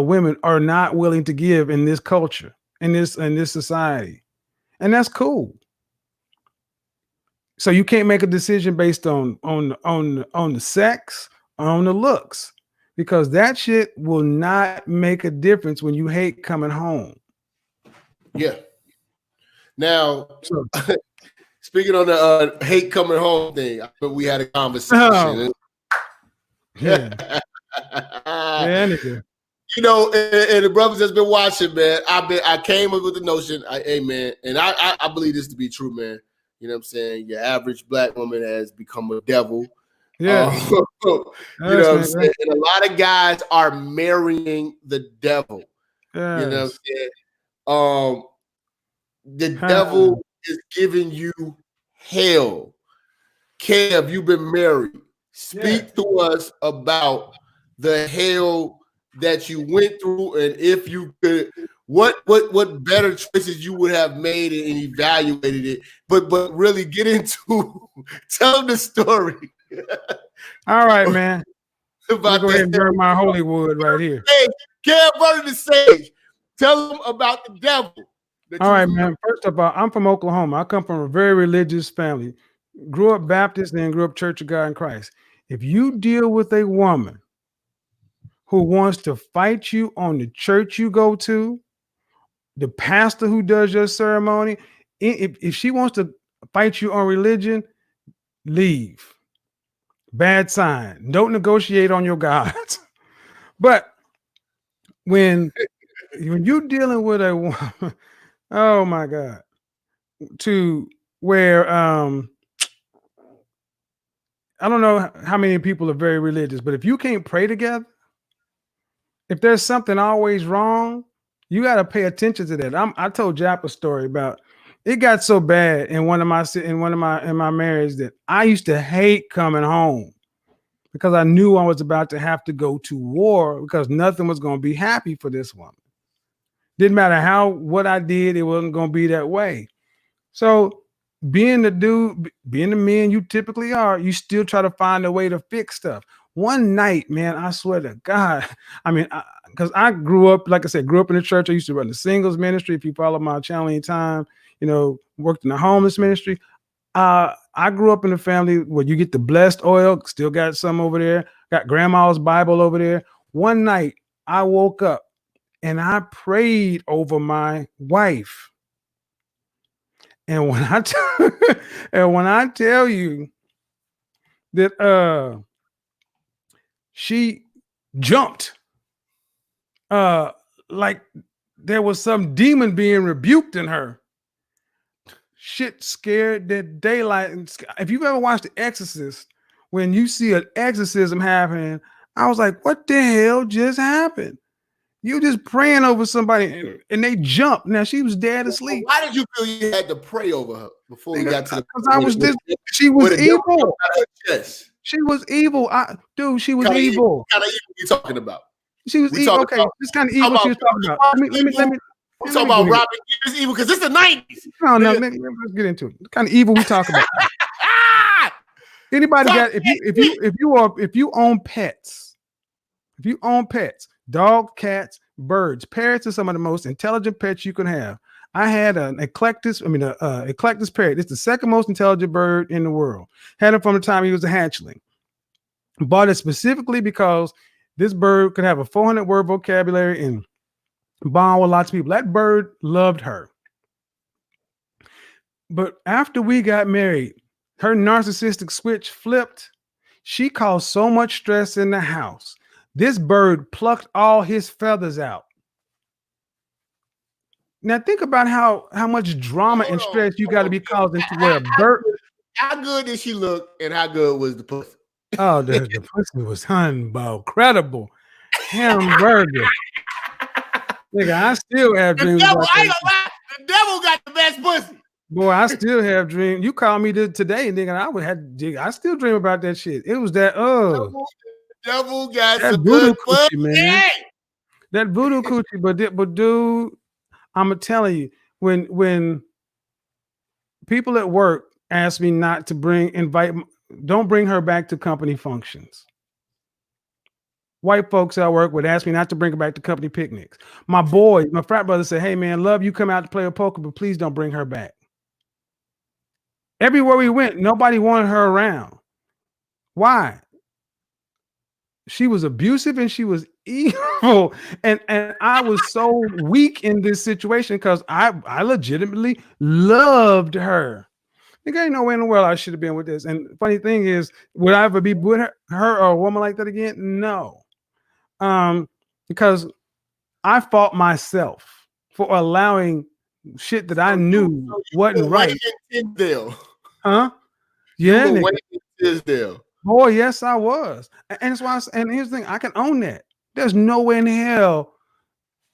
women are not willing to give in this culture, in this society. And that's cool. So you can't make a decision based on the sex, on the looks, because that shit will not make a difference when you hate coming home. Yeah. Now, speaking on the hate coming home thing, I think we had a conversation. Oh. Yeah. Yeah, nigga. And the brothers that's been watching, man, I came up with the notion, hey man, and I believe this to be true, man. You know what I'm saying? Your average black woman has become a devil. Yeah. You know what I'm saying? And a lot of guys are marrying the devil. Yes. You know what I'm saying? The devil is giving you hell. Kev, you've been married. Speak to us about the hell that you went through, and if you could, what better choices you would have made it and evaluated it, but really get into tell the story. All right, man. About go ahead and burn my holy wood right here. Hey, Kev, run the stage. Tell them about the devil. All right, man. First of all, I'm from Oklahoma. I come from a very religious family. Grew up Baptist, then grew up Church of God in Christ. If you deal with a woman who wants to fight you on the church you go to, the pastor who does your ceremony, if she wants to fight you on religion, leave. Bad sign. Don't negotiate on your gods. But when when you're dealing with a woman, oh my God, to where I don't know how many people are very religious, but if you can't pray together, if there's something always wrong, you got to pay attention to that. I told Jap a story about it got so bad in my marriage that I used to hate coming home because I knew I was about to have to go to war because nothing was going to be happy for this woman. Didn't matter what I did, it wasn't going to be that way. So being the man you typically are, you still try to find a way to fix stuff. One night, man, I swear to God, I mean, because I grew up, like I said, grew up in the church. I used to run the singles ministry. If you follow my channel anytime, worked in the homeless ministry. I grew up in a family where you get the blessed oil, still got some over there, got grandma's Bible over there. One night I woke up and I prayed over my wife. And when I tell you that she jumped like there was some demon being rebuked in her. Shit scared the daylight. If you've ever watched The Exorcist, when you see an exorcism happening, I was like, what the hell just happened? You just praying over somebody and they jumped. Now she was dead asleep. Why did you feel you had to pray over her before we got to the? Because I was this. She was evil. She was evil. She was evil. What kind of evil you talking about? She was evil. Okay, this kind of evil she was talking about. Let me. I'm talking about Robin Givens evil because it's the 90s. No, let's get into it. The kind of evil we talk about. Anybody got if you own pets, dog, cats, birds, parrots are some of the most intelligent pets you can have. I had an eclectus parrot. It's the second most intelligent bird in the world. Had him from the time he was a hatchling. Bought it specifically because this bird could have a 400-word vocabulary and bond with lots of people. That bird loved her. But after we got married, her narcissistic switch flipped. She caused so much stress in the house. This bird plucked all his feathers out. Now think about how much drama and stress you got to be causing to where a bird. How good did she look and how good was the pussy? Oh, the pussy was incredible. Hamburger. Nigga, I still have dreams. The devil got the best pussy. Boy, I still have dreams. You call me today, nigga, I still dream about that shit. It was that devil got that some good pussy, man. That voodoo coochie, but dude, I'm telling you, when people at work ask me not to don't bring her back to company functions. White folks at work would ask me not to bring her back to company picnics. My frat brother said, hey man, love you come out to play a poker, but please don't bring her back. Everywhere we went, nobody wanted her around. Why? She was abusive and she was evil. And I was so weak in this situation because I legitimately loved her. There ain't no way in the world I should have been with this. And funny thing is, would I ever be with her or a woman like that again? No. Because I fought myself for allowing shit that I knew wasn't right. Huh? Yeah. Boy, yes, I was. And that's why and here's the thing, I can own that. There's no way in hell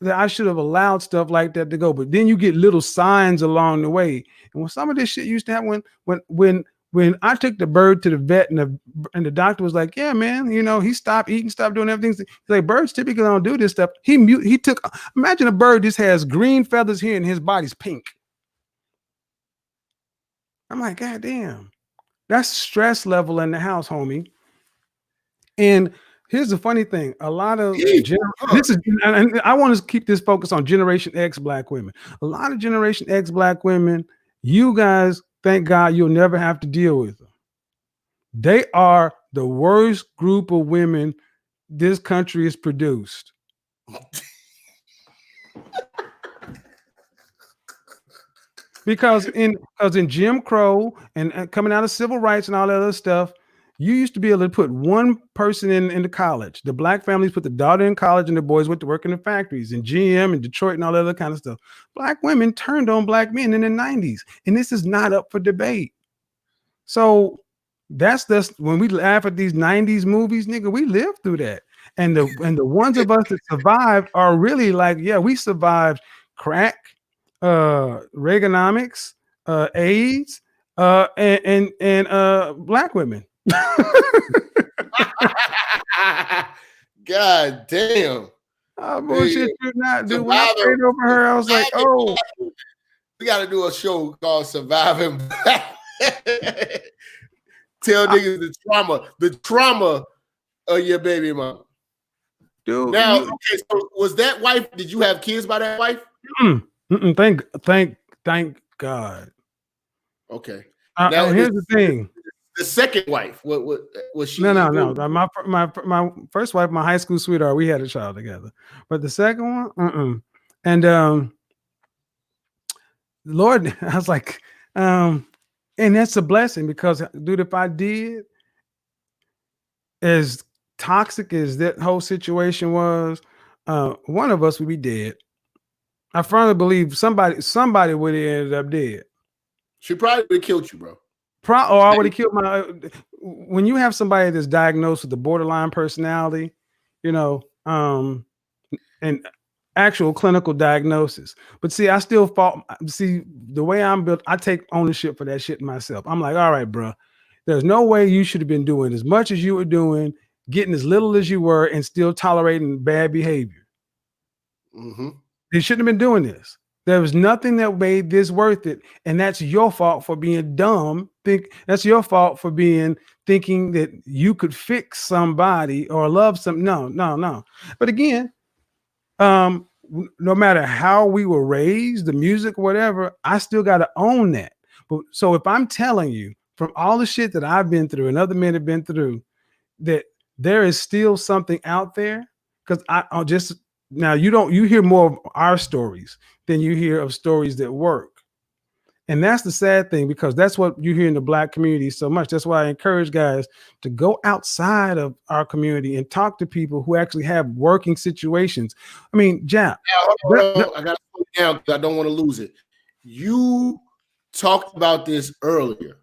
that I should have allowed stuff like that to go. But then you get little signs along the way. And when some of this shit used to happen, when I took the bird to the vet and the doctor was like, yeah, man, he stopped eating, stopped doing everything. He's like, birds typically don't do this stuff. Imagine a bird just has green feathers here and his body's pink. I'm like, God damn, that's stress level in the house, homie. And here's the funny thing. A lot of I want to keep this focus on Generation X Black women. A lot of Generation X Black women, you guys, thank God you'll never have to deal with them. They are the worst group of women this country has produced. Because in Jim Crow and coming out of civil rights and all that other stuff, You used to be able to put one person in the college. The black families put the daughter in college and the boys went to work in the factories in GM and Detroit and all that other kind of stuff. Black women turned on black men in the 90s. And this is not up for debate. So that's when we laugh at these 90s movies, nigga, we lived through that. And the ones of us that survived are really like, yeah, we survived crack, Reaganomics, AIDS, and black women. God damn. Oh, bullshit, you not, dude. When I prayed over her, I was like, oh. We got to do a show called Surviving Black. Tell niggas the trauma of your baby mom. Dude. Now, okay, so was that wife, did you have kids by that wife? Thank God. Okay. Now, here's the thing. The second wife, what was she? No. My first wife, my high school sweetheart, we had a child together. But the second one, And Lord, I was like, and that's a blessing because, dude, if I did, as toxic as that whole situation was, one of us would be dead. I firmly believe somebody would have ended up dead. She probably would have killed you, bro. I would have killed when you have somebody that's diagnosed with the borderline personality, and actual clinical diagnosis. But see, I still the way I'm built, I take ownership for that shit myself. I'm like, all right, bro, there's no way you should have been doing as much as you were doing, getting as little as you were, and still tolerating bad behavior. Mm-hmm. They shouldn't have been doing this. There was nothing that made this worth it. And that's your fault for being dumb. That's your fault for thinking that you could fix somebody or love some. No. But again, no matter how we were raised, the music, whatever, I still got to own that. But so if I'm telling you from all the shit that I've been through and other men have been through, that there is still something out there, because I'll just now you hear more of our stories than you hear of stories that work. And that's the sad thing, because that's what you hear in the black community so much. That's why I encourage guys to go outside of our community and talk to people who actually have working situations. I mean, Jap. I got to put it down because I don't want to lose it. You talked about this earlier.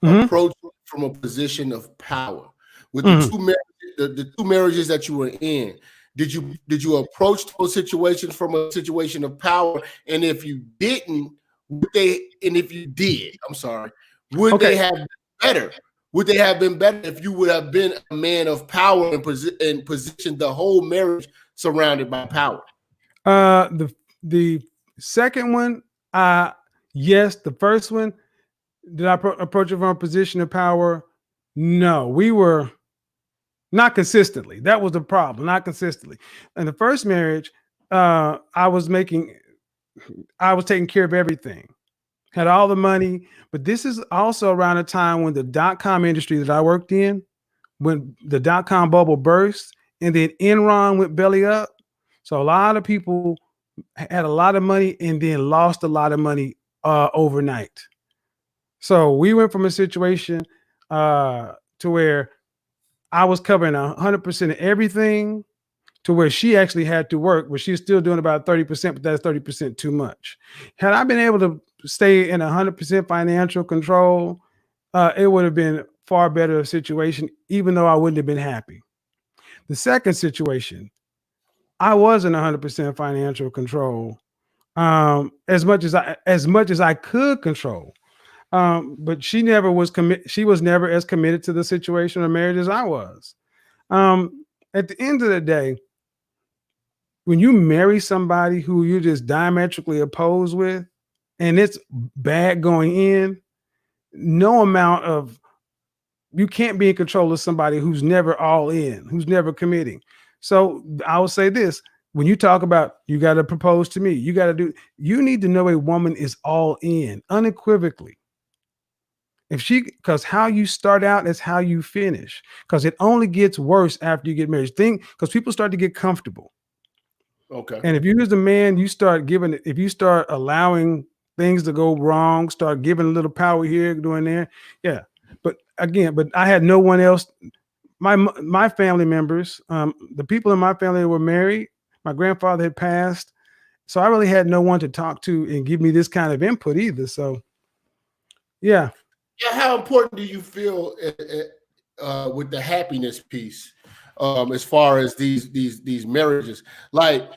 Approach from a position of power with the two marriages that you were in. Did you approach those situations from a situation of power? And if you didn't, would they have been better? Would they have been better if you would have been a man of power and positioned the whole marriage surrounded by power? The second one, yes. The first one, did I approach it from a position of power? No, we were not consistently. That was the problem, not consistently. In the first marriage, I was taking care of everything, had all the money. But this is also around a time when the .com industry that I worked in, when the .com bubble burst, and then Enron went belly up. So a lot of people had a lot of money and then lost a lot of money overnight. So we went from a situation to where I was covering 100% of everything, to where she actually had to work, but she's still doing about 30%, but that's 30% too much. Had I been able to stay in 100% financial control, it would have been far better situation, even though I wouldn't have been happy. The second situation, I was in 100% financial control, as much as I could control. But she never was committed. She was never as committed to the situation or marriage as I was. At the end of the day, when you marry somebody who you're just diametrically opposed with, and it's bad going in, you can't be in control of somebody who's never all in, who's never committing. So I will say this: when you talk about, you got to propose to me, you need to know a woman is all in unequivocally. Because how you start out is how you finish, because it only gets worse after you get married. Because people start to get comfortable. Okay. And if you as a man, if you start allowing things to go wrong, start giving a little power here, doing there. Yeah. but I had no one else. My family members, the people in my family were married. My grandfather had passed, so I really had no one to talk to and give me this kind of input either. So, yeah. Yeah, how important do you feel with the happiness piece, as far as these marriages? Like,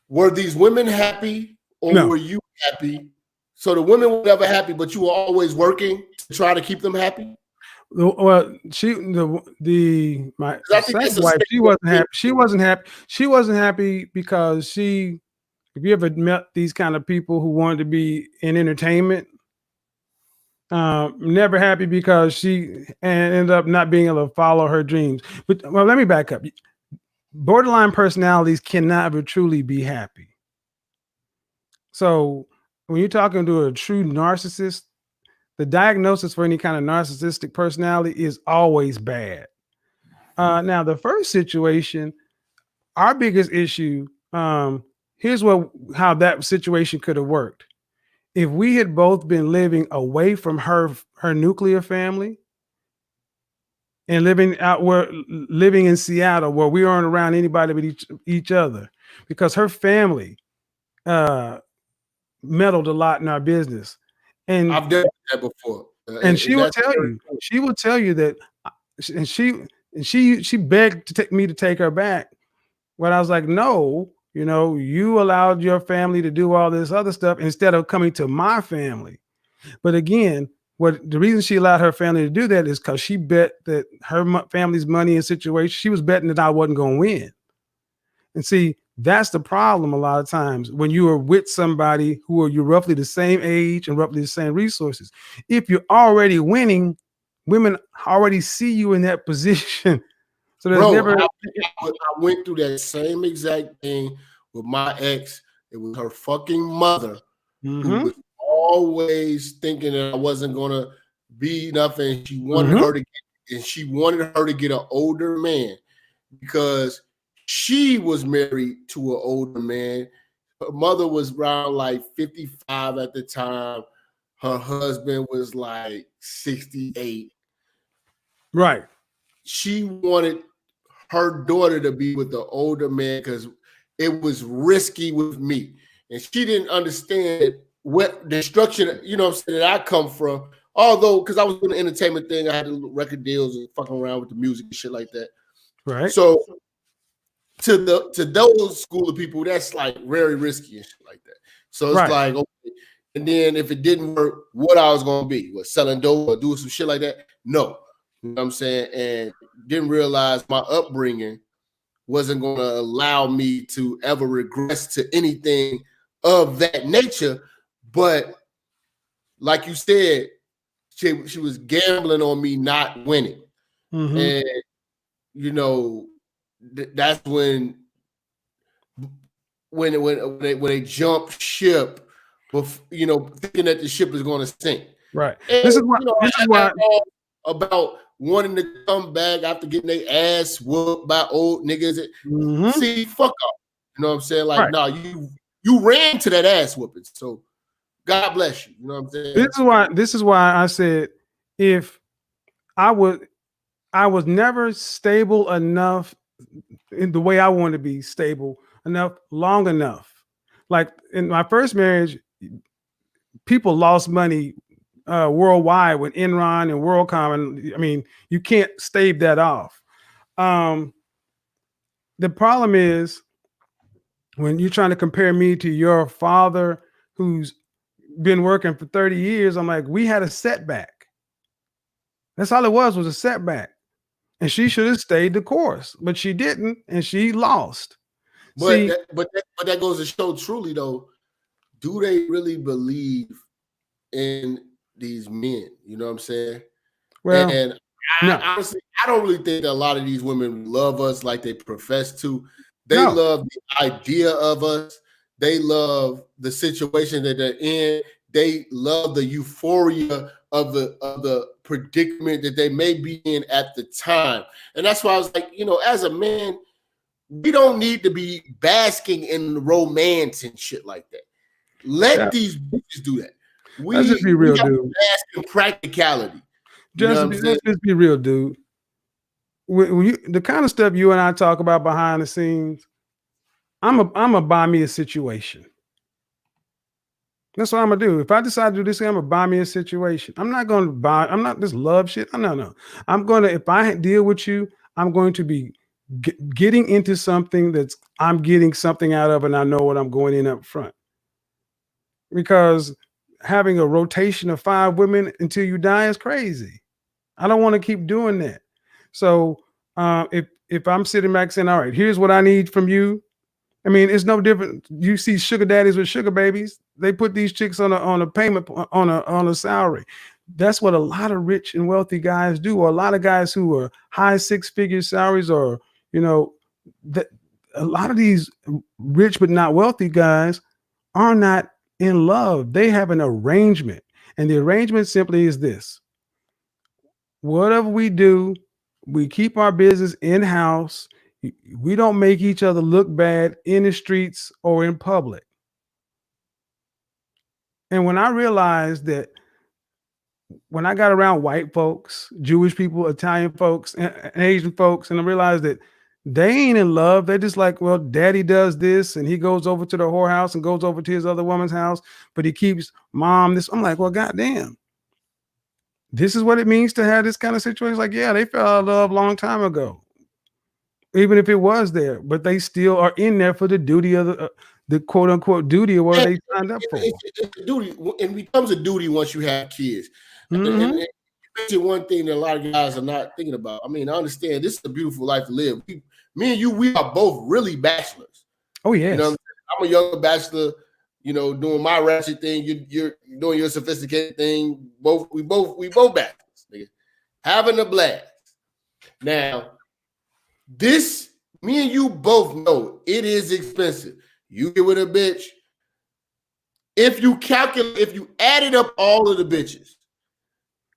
were these women happy, or No. were you happy? So the women were never happy, but you were always working to try to keep them happy. Well, my I think second wife, she wasn't happy. She wasn't happy because if you ever met these kind of people who wanted to be in entertainment, never happy because she ended up not being able to follow her dreams. But well, let me back up. Borderline personalities cannot ever truly be happy. So when you're talking to a true narcissist, the diagnosis for any kind of narcissistic personality is always bad. Now, the first situation, our biggest issue, here's how that situation could have worked. If we had both been living away from her nuclear family and living in Seattle, where we aren't around anybody but each other, because her family meddled a lot in our business. And I've done that before. And she will tell you that, and she begged to take me to take her back. But I was like, no, you allowed your family to do all this other stuff instead of coming to my family. But again, the reason she allowed her family to do that is because she bet that her family's money and situation, she was betting that I wasn't going to win. And see, that's the problem a lot of times when you are with somebody you're roughly the same age and roughly the same resources. If you're already winning, women already see you in that position. So there's I went through that same exact thing with my ex. It was her fucking mother who was always thinking that I wasn't gonna be nothing. She wanted her to get an older man because she was married to an older man. Her mother was around like 55 at the time. Her husband was like 68. Right. She wanted her daughter to be with the older man because it was risky with me. And she didn't understand what destruction, that I come from. Although, because I was doing the entertainment thing, I had the record deals and fucking around with the music and shit like that. Right. So to those school of people, that's like very risky and shit like that. So it's like, okay. And then if it didn't work, what I was gonna be? Was selling dope or doing some shit like that? No. You know what I'm saying? And didn't realize my upbringing wasn't gonna allow me to ever regress to anything of that nature. But like you said, she was gambling on me not winning. And that's when they jump ship, thinking that the ship is going to sink. Right. And, this is why about wanting to come back after getting their ass whooped by old niggas. See, fuck off. You know what I'm saying? Like, no, you ran to that ass whooping. So God bless you. You know what I'm saying? This is why I said if I was never stable enough in the way I want to be stable enough, long enough. Like in my first marriage, people lost money worldwide with Enron and WorldCom. And I mean, you can't stave that off. The problem is when you're trying to compare me to your father who's been working for 30 years, I'm like, we had a setback. That's all it was a setback. And she should have stayed the course, but she didn't, and she lost. But that goes to show truly, though, do they really believe in these men? You know what I'm saying? Well, and honestly, I don't really think that a lot of these women love us like they profess to. They love the idea of us. They love the situation that they're in. They love the euphoria of the predicament that they may be in at the time. And that's why I was like, as a man, we don't need to be basking in romance and shit like that. Let these bitches do that. Let's just be real, dude. Bask in practicality. Let's just be real, dude. The kind of stuff you and I talk about behind the scenes, I'm a buy me a situation. That's what I'm gonna do. If I decide to do this, I'm gonna buy me a situation. I'm not this love shit. No. If I deal with you, I'm going to be getting into something I'm getting something out of, and I know what I'm going in up front. Because having a rotation of 5 women until you die is crazy. I don't want to keep doing that. So if I'm sitting back saying, all right, here's what I need from you. I mean, it's no different. You see sugar daddies with sugar babies. They put these chicks on a payment on a salary. That's what a lot of rich and wealthy guys do, or a lot of guys who are high 6-figure salaries, or that a lot of these rich but not wealthy guys are not in love. They have an arrangement, and the arrangement simply is this: whatever we do, we keep our business in-house. We don't make each other look bad in the streets or in public. And when I realized that, when I got around white folks, Jewish people, Italian folks, and Asian folks, and I realized that they ain't in love. They're just like, well, daddy does this, and he goes over to the whorehouse and goes over to his other woman's house, but he keeps mom this. I'm like, well, goddamn. This is what it means to have this kind of situation. Like, yeah, they fell out of love a long time ago, even if it was there, but they still are in there for the duty of the quote unquote duty of what they signed up for. It's a duty. It becomes a duty once you have kids. And you mentioned one thing that a lot of guys are not thinking about. I mean, I understand this is a beautiful life to live. Me and you, we are both really bachelors. Oh, yes. I'm a younger bachelor, doing my ratchet thing. You're doing your sophisticated thing. We both bachelors, nigga. Having a blast. Now, me and you both know it is expensive. You get with a bitch. If you added up all of the bitches,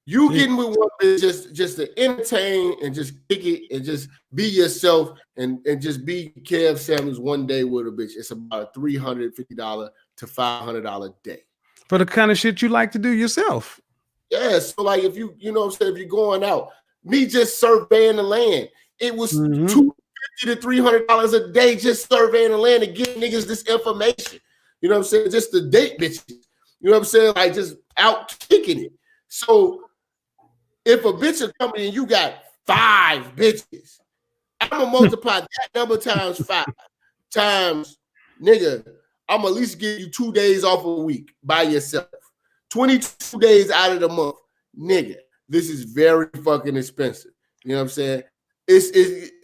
you getting with one bitch just to entertain and just kick it and just be yourself and just be Kev Samuels one day with a bitch. It's about a $350 to $500 day. For the kind of shit you like to do yourself. Yeah, so like if if you're going out, me just surveying the land, it was $250 to $300 a day just surveying the land to give niggas this information. You know what I'm saying? Just to date bitches. You know what I'm saying? Like just out kicking it. So if a bitch is coming and you got 5 bitches, I'm gonna multiply that number times 5 times, nigga. I'm gonna at least give you 2 days off a week by yourself. 22 days out of the month, nigga. This is very fucking expensive. You know what I'm saying?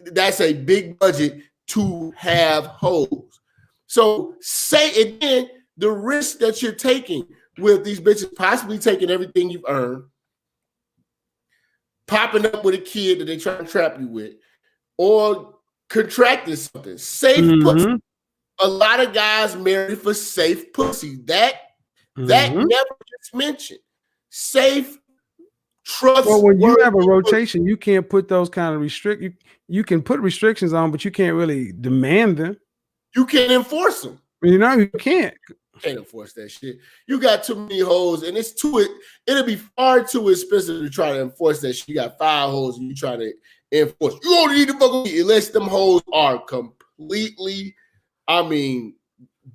That's a big budget to have hoes. So say again, the risk that you're taking with these bitches possibly taking everything you've earned, popping up with a kid that they try to trap you with, or contracting something. Safe pussy. A lot of guys marry for safe pussy. That never gets mentioned. Safe, trust. Well, when you have a rotation, you can't put those kind of you can put restrictions on, but you can't really demand them. You can't enforce them. You can't. Can't enforce that shit. You got too many hoes, and it'll be far too expensive to try to enforce that shit. You got 5 hoes, and you try to enforce. You don't need to fuck with me unless them hoes are completely,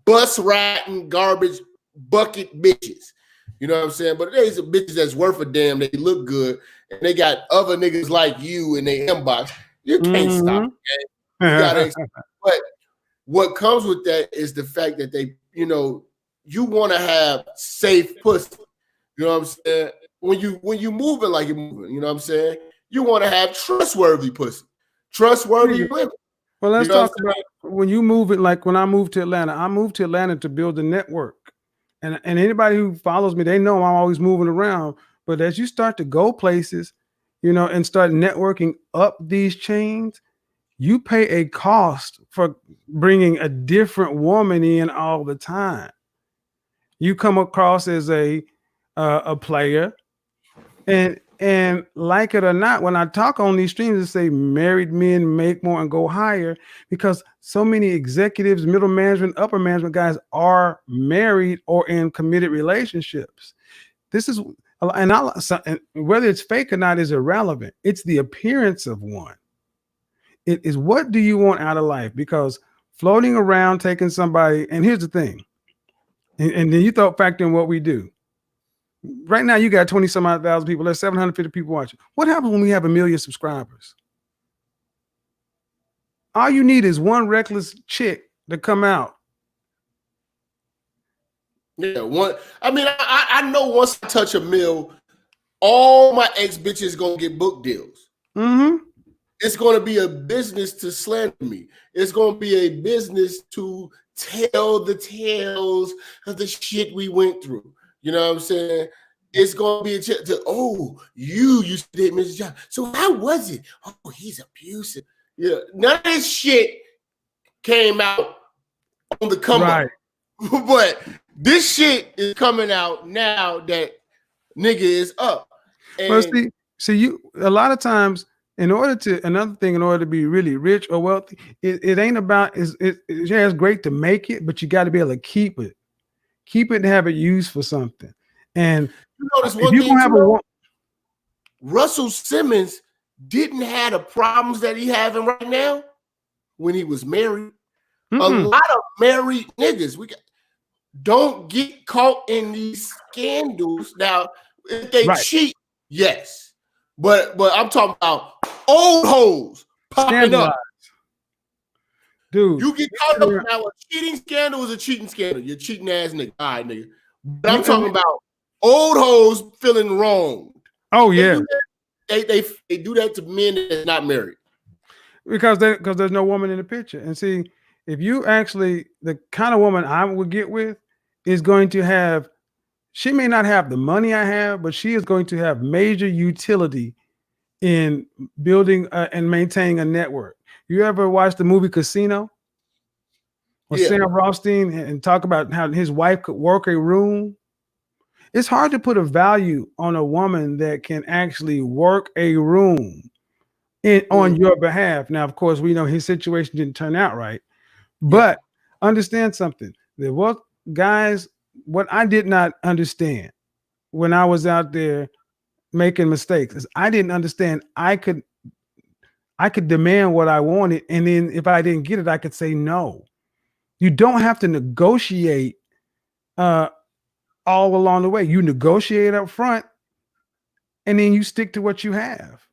bus riding garbage bucket bitches. You know what I'm saying? But there's some bitches that's worth a damn. They look good, and they got other niggas like you in their inbox. You can't stop it. But what comes with that is the fact that they, you want to have safe pussy. You know what I'm saying? When you moving like you're moving, you know what I'm saying? You want to have trustworthy pussy, trustworthy women. Well, let's talk about when you move it. Like when I moved to Atlanta, I moved to Atlanta to build a network. And anybody who follows me, they know I'm always moving around. But as you start to go places, and start networking up these chains, you pay a cost for bringing a different woman in all the time. You come across as a player, and like it or not, when I talk on these streams, I say married men make more and go higher, because so many executives, middle management, upper management guys are married or in committed relationships. And whether it's fake or not is irrelevant. It's the appearance of one. It is, what do you want out of life? Because floating around, taking somebody, and here's the thing, and then you factor in what we do. Right now, you got 20 some odd thousand people. There's 750 people watching. What happens when we have 1 million subscribers? All you need is one reckless chick to come out. Yeah, one. I mean, I know once I touch 1 mil, all my ex bitches gonna get book deals. Mm-hmm. It's gonna be a business to slander me. It's gonna be a business to tell the tales of the shit we went through. You know what I'm saying? It's gonna be a chance to, oh, you used to date Mr. Jap. So how was it? Oh, he's abusive. Yeah, none of this shit came out on the come up. But this shit is coming out now that nigga is up. And well, see, you a lot of times, in order to be really rich or wealthy, it ain't about it's great to make it, but you got to be able to keep it and have it used for something. And you notice one thing, Russell Simmons didn't have the problems that he having right now when he was married. A lot of married niggas, don't get caught in these scandals. Now, if they cheat, yes. But I'm talking about old hoes popping up. Dude, you get caught up now. A cheating scandal is a cheating scandal. You're cheating ass nigga. All right, nigga. But I'm talking about old hoes feeling wrong. Oh, yeah. They do that to men that's not married. Because there's no woman in the picture. And see, if you actually, the kind of woman I would get with is going to have, she may not have the money I have, but she is going to have major utility in building and maintaining a network. You ever watch the movie Casino? Or Sam Rothstein and talk about how his wife could work a room? It's hard to put a value on a woman that can actually work a room on your behalf. Now, of course, we know his situation didn't turn out right. But understand something. There was, guys, what I did not understand when I was out there making mistakes is I didn't understand I could demand what I wanted, and then if I didn't get it, I could say no. You don't have to negotiate all along the way. You negotiate up front, and then you stick to what you have.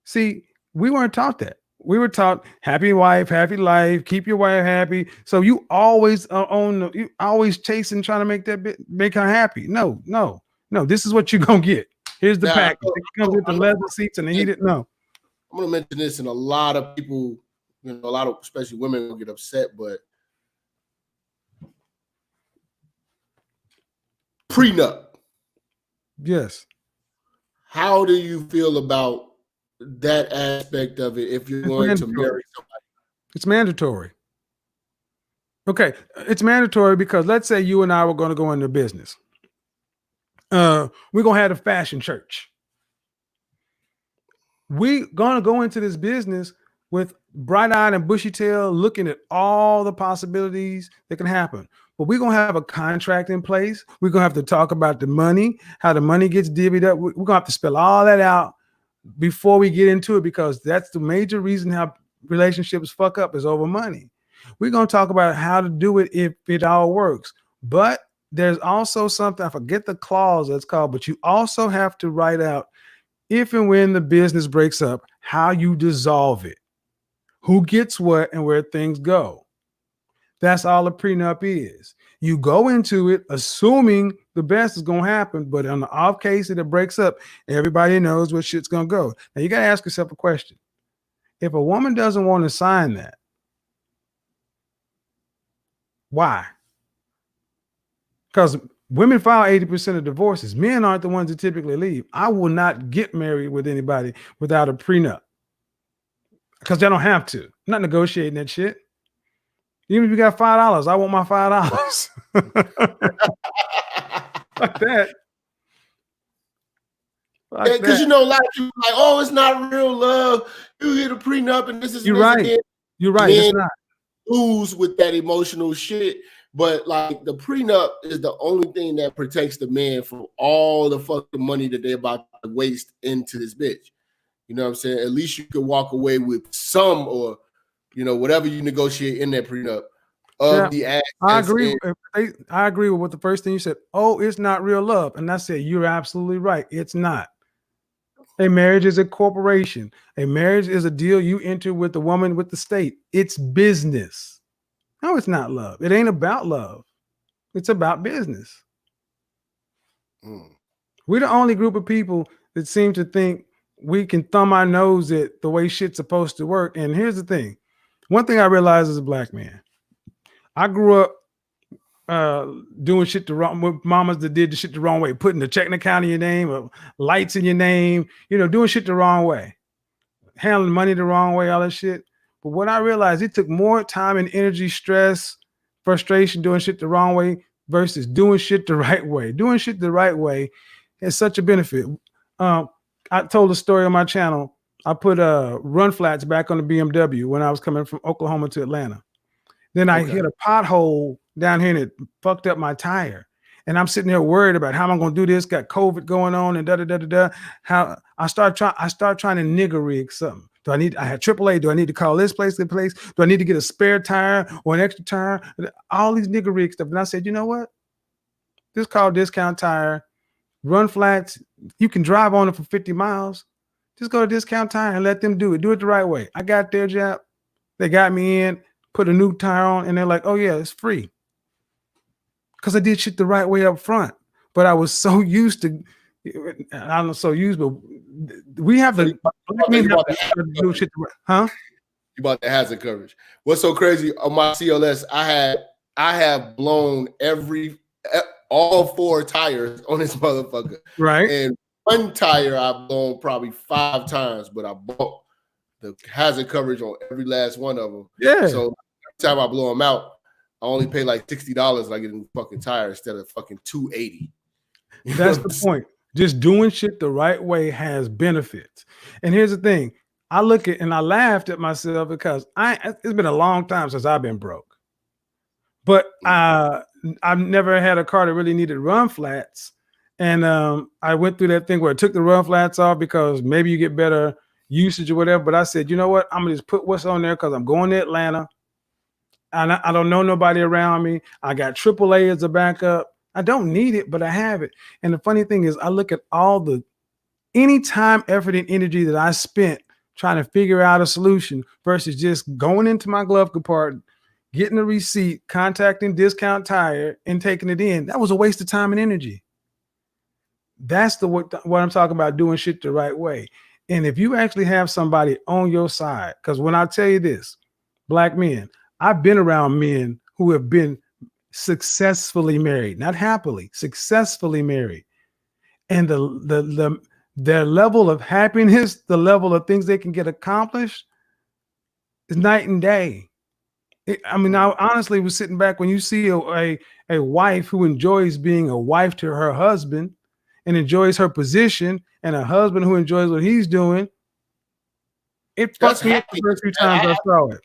See, we weren't taught that. We were taught happy wife, happy life, keep your wife happy. So you always you always chasing, trying to make her happy. No. This is what you're gonna get. Here's the package. It comes with the leather seats and the heated. No. I'm gonna mention this, and a lot of people, a lot of especially women will get upset, but prenup. Yes. How do you feel about that aspect of it if you're going to marry somebody? It's mandatory. Okay, it's mandatory because let's say you and I were going to go into business. We're going to have a fashion church. We're going to go into this business with bright-eyed and bushy-tailed, looking at all the possibilities that can happen. But we're going to have a contract in place. We're going to have to talk about the money, how the money gets divvied up. We're going to have to spell all that out before we get into it, because that's the major reason how relationships fuck up is over money. We're going to talk about how to do it if it all works. But there's also something, I forget the clause that's called, but you also have to write out if and when the business breaks up, how you dissolve it, who gets what, and where things go. That's all a prenup is. You go into it assuming the best is going to happen, but on the off case that it breaks up, everybody knows where shit's going to go. Now you got to ask yourself a question. If a woman doesn't want to sign that, why? Because women file 80% of divorces. Men aren't the ones that typically leave. I will not get married with anybody without a prenup because they don't have to. I'm not negotiating that shit. Even if you got $5, I want my $5. Like that. Because a lot of people like, oh, it's not real love. You get a prenup and this is You're right. You're right. Men it's not. lose with that emotional shit But like the prenup is the only thing that protects the man from all the fucking money that they're about to waste into this bitch. You know what I'm saying? At least you can walk away with some, or whatever you negotiate in that prenup of the assets. I agree. I agree with what the first thing you said. Oh, it's not real love, and I said you're absolutely right. It's not. A marriage is a corporation. A marriage is a deal you enter with the woman, with the state. It's business. No, it's not love. It ain't about love. It's about business. We're the only group of people that seem to think we can thumb our nose at the way shit's supposed to work. And here's the thing. One thing I realized as a black man, I grew up doing shit the wrong with mamas that did the shit the wrong way, putting the checking account in your name or lights in your name, doing shit the wrong way, handling money the wrong way, all that shit. But what I realized, it took more time and energy, stress, frustration, doing shit the wrong way versus doing shit the right way. Doing shit the right way is such a benefit. I told a story on my channel. I put run flats back on the BMW when I was coming from Oklahoma to Atlanta. Then I hit a pothole down here and it fucked up my tire. And I'm sitting there worried about how am I going to do this? Got COVID going on and da. How I start trying to nigger rig something. I had AAA. Do I need to call this place? Do I need to get a spare tire or an extra tire? All these nigger rig stuff. And I said, you know what? This called Discount Tire. Run flats. You can drive on it for 50 miles. Just go to Discount Tire and let them do it. Do it the right way. I got their job. They got me in, put a new tire on, and they're like, oh yeah, it's free. Because I did shit the right way up front. But I was so used to, I don't know, so used, but we have to do shit the right, huh? You bought the hazard coverage. What's so crazy on my CLS, I have blown all 4 tires on this motherfucker. Right. And one tire I've blown probably 5 times, but I bought the hazard coverage on every last one of them. Yeah. So every time I blow them out, I only pay like $60 and I get a new fucking tire instead of fucking $280. That's the point. Just doing shit the right way has benefits. And here's the thing. I look at and I laughed at myself because it's been a long time since I've been broke. But I've never had a car that really needed run flats. And I went through that thing where I took the run flats off because maybe you get better usage or whatever. But I said, you know what? I'm going to just put what's on there because I'm going to Atlanta. And I don't know nobody around me. I got AAA as a backup. I don't need it, but I have it. And the funny thing is I look at any time, effort, and energy that I spent trying to figure out a solution versus just going into my glove compartment, getting a receipt, contacting Discount Tire, and taking it in. That was a waste of time and energy. That's what I'm talking about, doing shit the right way. And if you actually have somebody on your side, because when I tell you this, black men, I've been around men who have been successfully married, not happily, successfully married. And their level of happiness, the level of things they can get accomplished is night and day. I honestly was sitting back when you see a wife who enjoys being a wife to her husband and enjoys her position, and a husband who enjoys what he's doing. It fucked me up the first few times I saw it.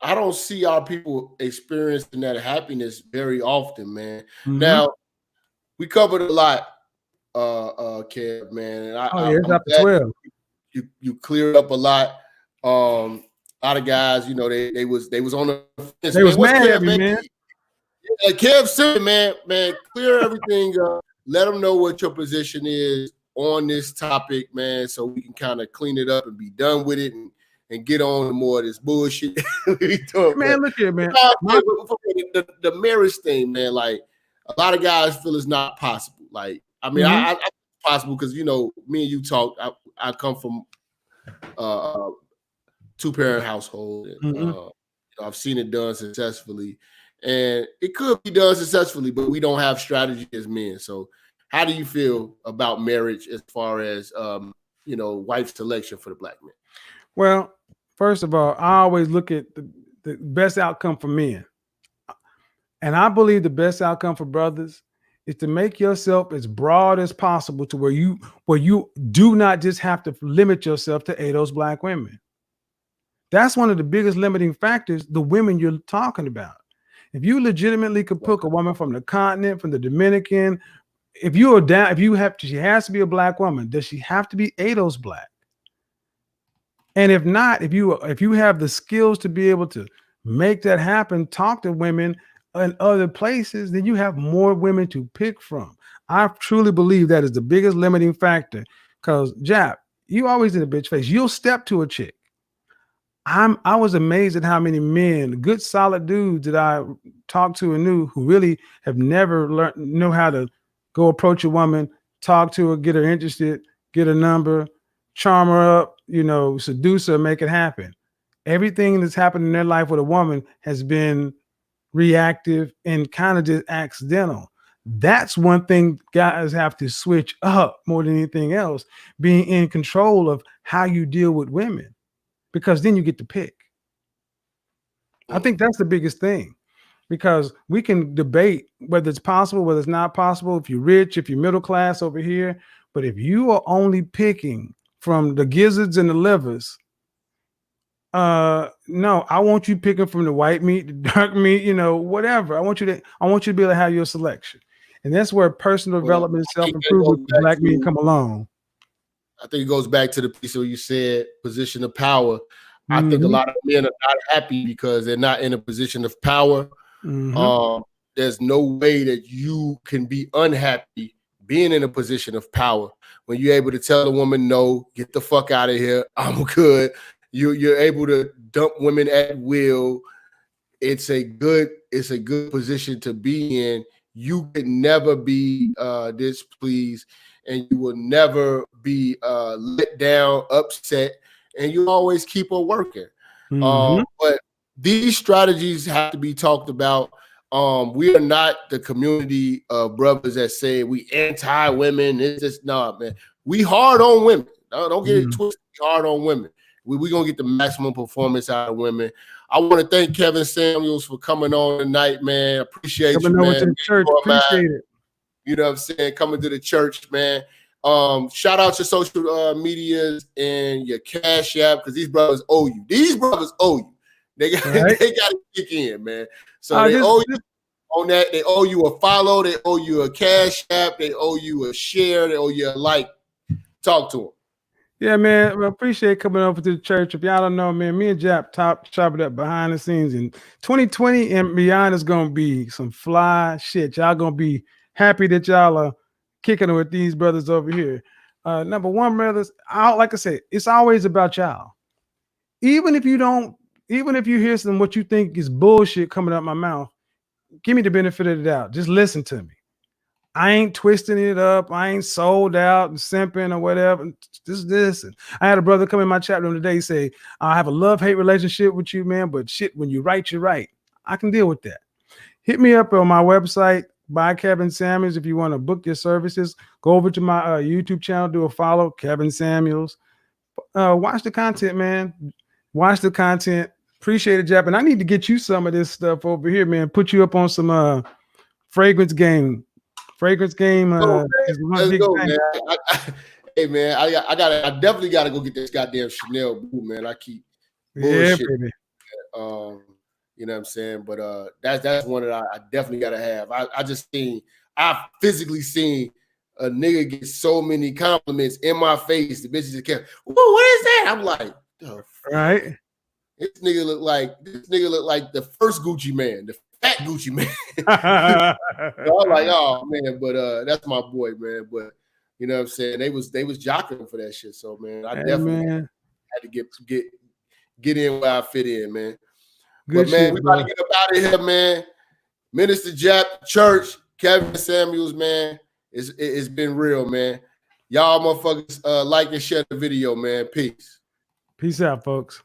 I don't see our people experiencing that happiness very often, man. Mm-hmm. Now, we covered a lot, Kev, man. And it's up to 12. You cleared up a lot. A lot of guys, they was on the fence. They was mad at me, man. Yeah, Kev said, man, clear everything up. Let them know what your position is on this topic, man, so we can kind of clean it up and be done with it and get on to more of this bullshit. Man, look here, man. The marriage thing, man, like a lot of guys feel it's not possible. Like, I mean, I possible because me and you talk. I come from 2-parent household. And, I've seen it done successfully, and it could be done successfully, but we don't have strategy as men. So, how do you feel about marriage as far as wife selection for the black man? Well, first of all, I always look at the best outcome for men. And I believe the best outcome for brothers is to make yourself as broad as possible to where you do not just have to limit yourself to those black women. That's one of the biggest limiting factors, the women you're talking about. If you legitimately could pick a woman from the continent, from the Dominican, if you are down, if you have to, she has to be a black woman. Does she have to be ADOS black? And if not, if you have the skills to be able to make that happen, talk to women in other places, then you have more women to pick from. I truly believe that is the biggest limiting factor. Because Jap, you always in a bitch face. You'll step to a chick. I was amazed at how many men, good solid dudes that I talked to and knew who really have never know how to go approach a woman, talk to her, get her interested, get a number, charm her up, seduce her, make it happen. Everything that's happened in their life with a woman has been reactive and kind of just accidental. That's one thing guys have to switch up more than anything else, being in control of how you deal with women, because then you get to pick. I think that's the biggest thing, because we can debate whether it's possible, whether it's not possible, if you're rich, if you're middle class over here. But if you are only picking from the gizzards and the livers, no, I want you picking from the white meat, the dark meat, whatever. I want you to be able to have your selection. And that's where personal development and self-improvement for black men come along. I think it goes back to the piece where you said position of power. I think a lot of men are not happy because they're not in a position of power. There's no way that you can be unhappy being in a position of power when you're able to tell a woman, no, get the fuck out of here, I'm good. You're able to dump women at will. It's a good position to be in. You can never be displeased, and you will never be let down, upset, and you always keep on working. But these strategies have to be talked about. We are not the community of brothers that say we anti-women. It's just not, man. We hard on women. Don't get it twisted. We hard on women. We're going to get the maximum performance out of women. I want to thank Kevin Samuels for coming on tonight, man. Appreciate you, man. Coming over to the church. Appreciate it. You know what I'm saying? Coming to the church, man. Shout out your social medias and your Cash App, because these brothers owe you. These brothers owe you. They got to kick in, man. So they owe you on that. They owe you a follow. They owe you a Cash App. They owe you a share. They owe you a like. Talk to them. Yeah, man. I appreciate coming over to the church. If y'all don't know, man, me and Jap chop it up behind the scenes. In 2020 and beyond is going to be some fly shit. Y'all going to be happy that y'all are kicking it with these brothers over here. Number one, brothers, like I said, it's always about y'all. Even if you hear some what you think is bullshit coming out my mouth, give me the benefit of the doubt. Just listen to me. I ain't twisting it up. I ain't sold out and simping or whatever. This. And I had a brother come in my chat room today say, I have a love-hate relationship with you, man, but shit, when you right, you're right. I can deal with that. Hit me up on my website, by Kevin Samuels. If you want to book your services, go over to my YouTube channel, do a follow, Kevin Samuels. Watch the content, man. Watch the content. Appreciate it, Jap. And I need to get you some of this stuff over here, man. Put you up on some fragrance game. Fragrance game. Let's go, man. Hey, man, I definitely gotta go get this goddamn Chanel boo, man. I keep bullshit. Yeah, baby. You know what I'm saying? But that's one that I definitely gotta have. I physically seen a nigga get so many compliments in my face. The bitches just kept, whoa, what is that? I'm like, oh, right. This nigga look like the first Gucci man, the fat Gucci man. So I'm like, oh man, but that's my boy, man. But you know what I'm saying? They was jocking for that shit. So man, I definitely had to get in where I fit in, man. Good but man, shit, we about to get up out of here, man. Minister Jap, church, Kevin Samuels, man. It's been real, man. Y'all motherfuckers like and share the video, man. Peace. Peace out, folks.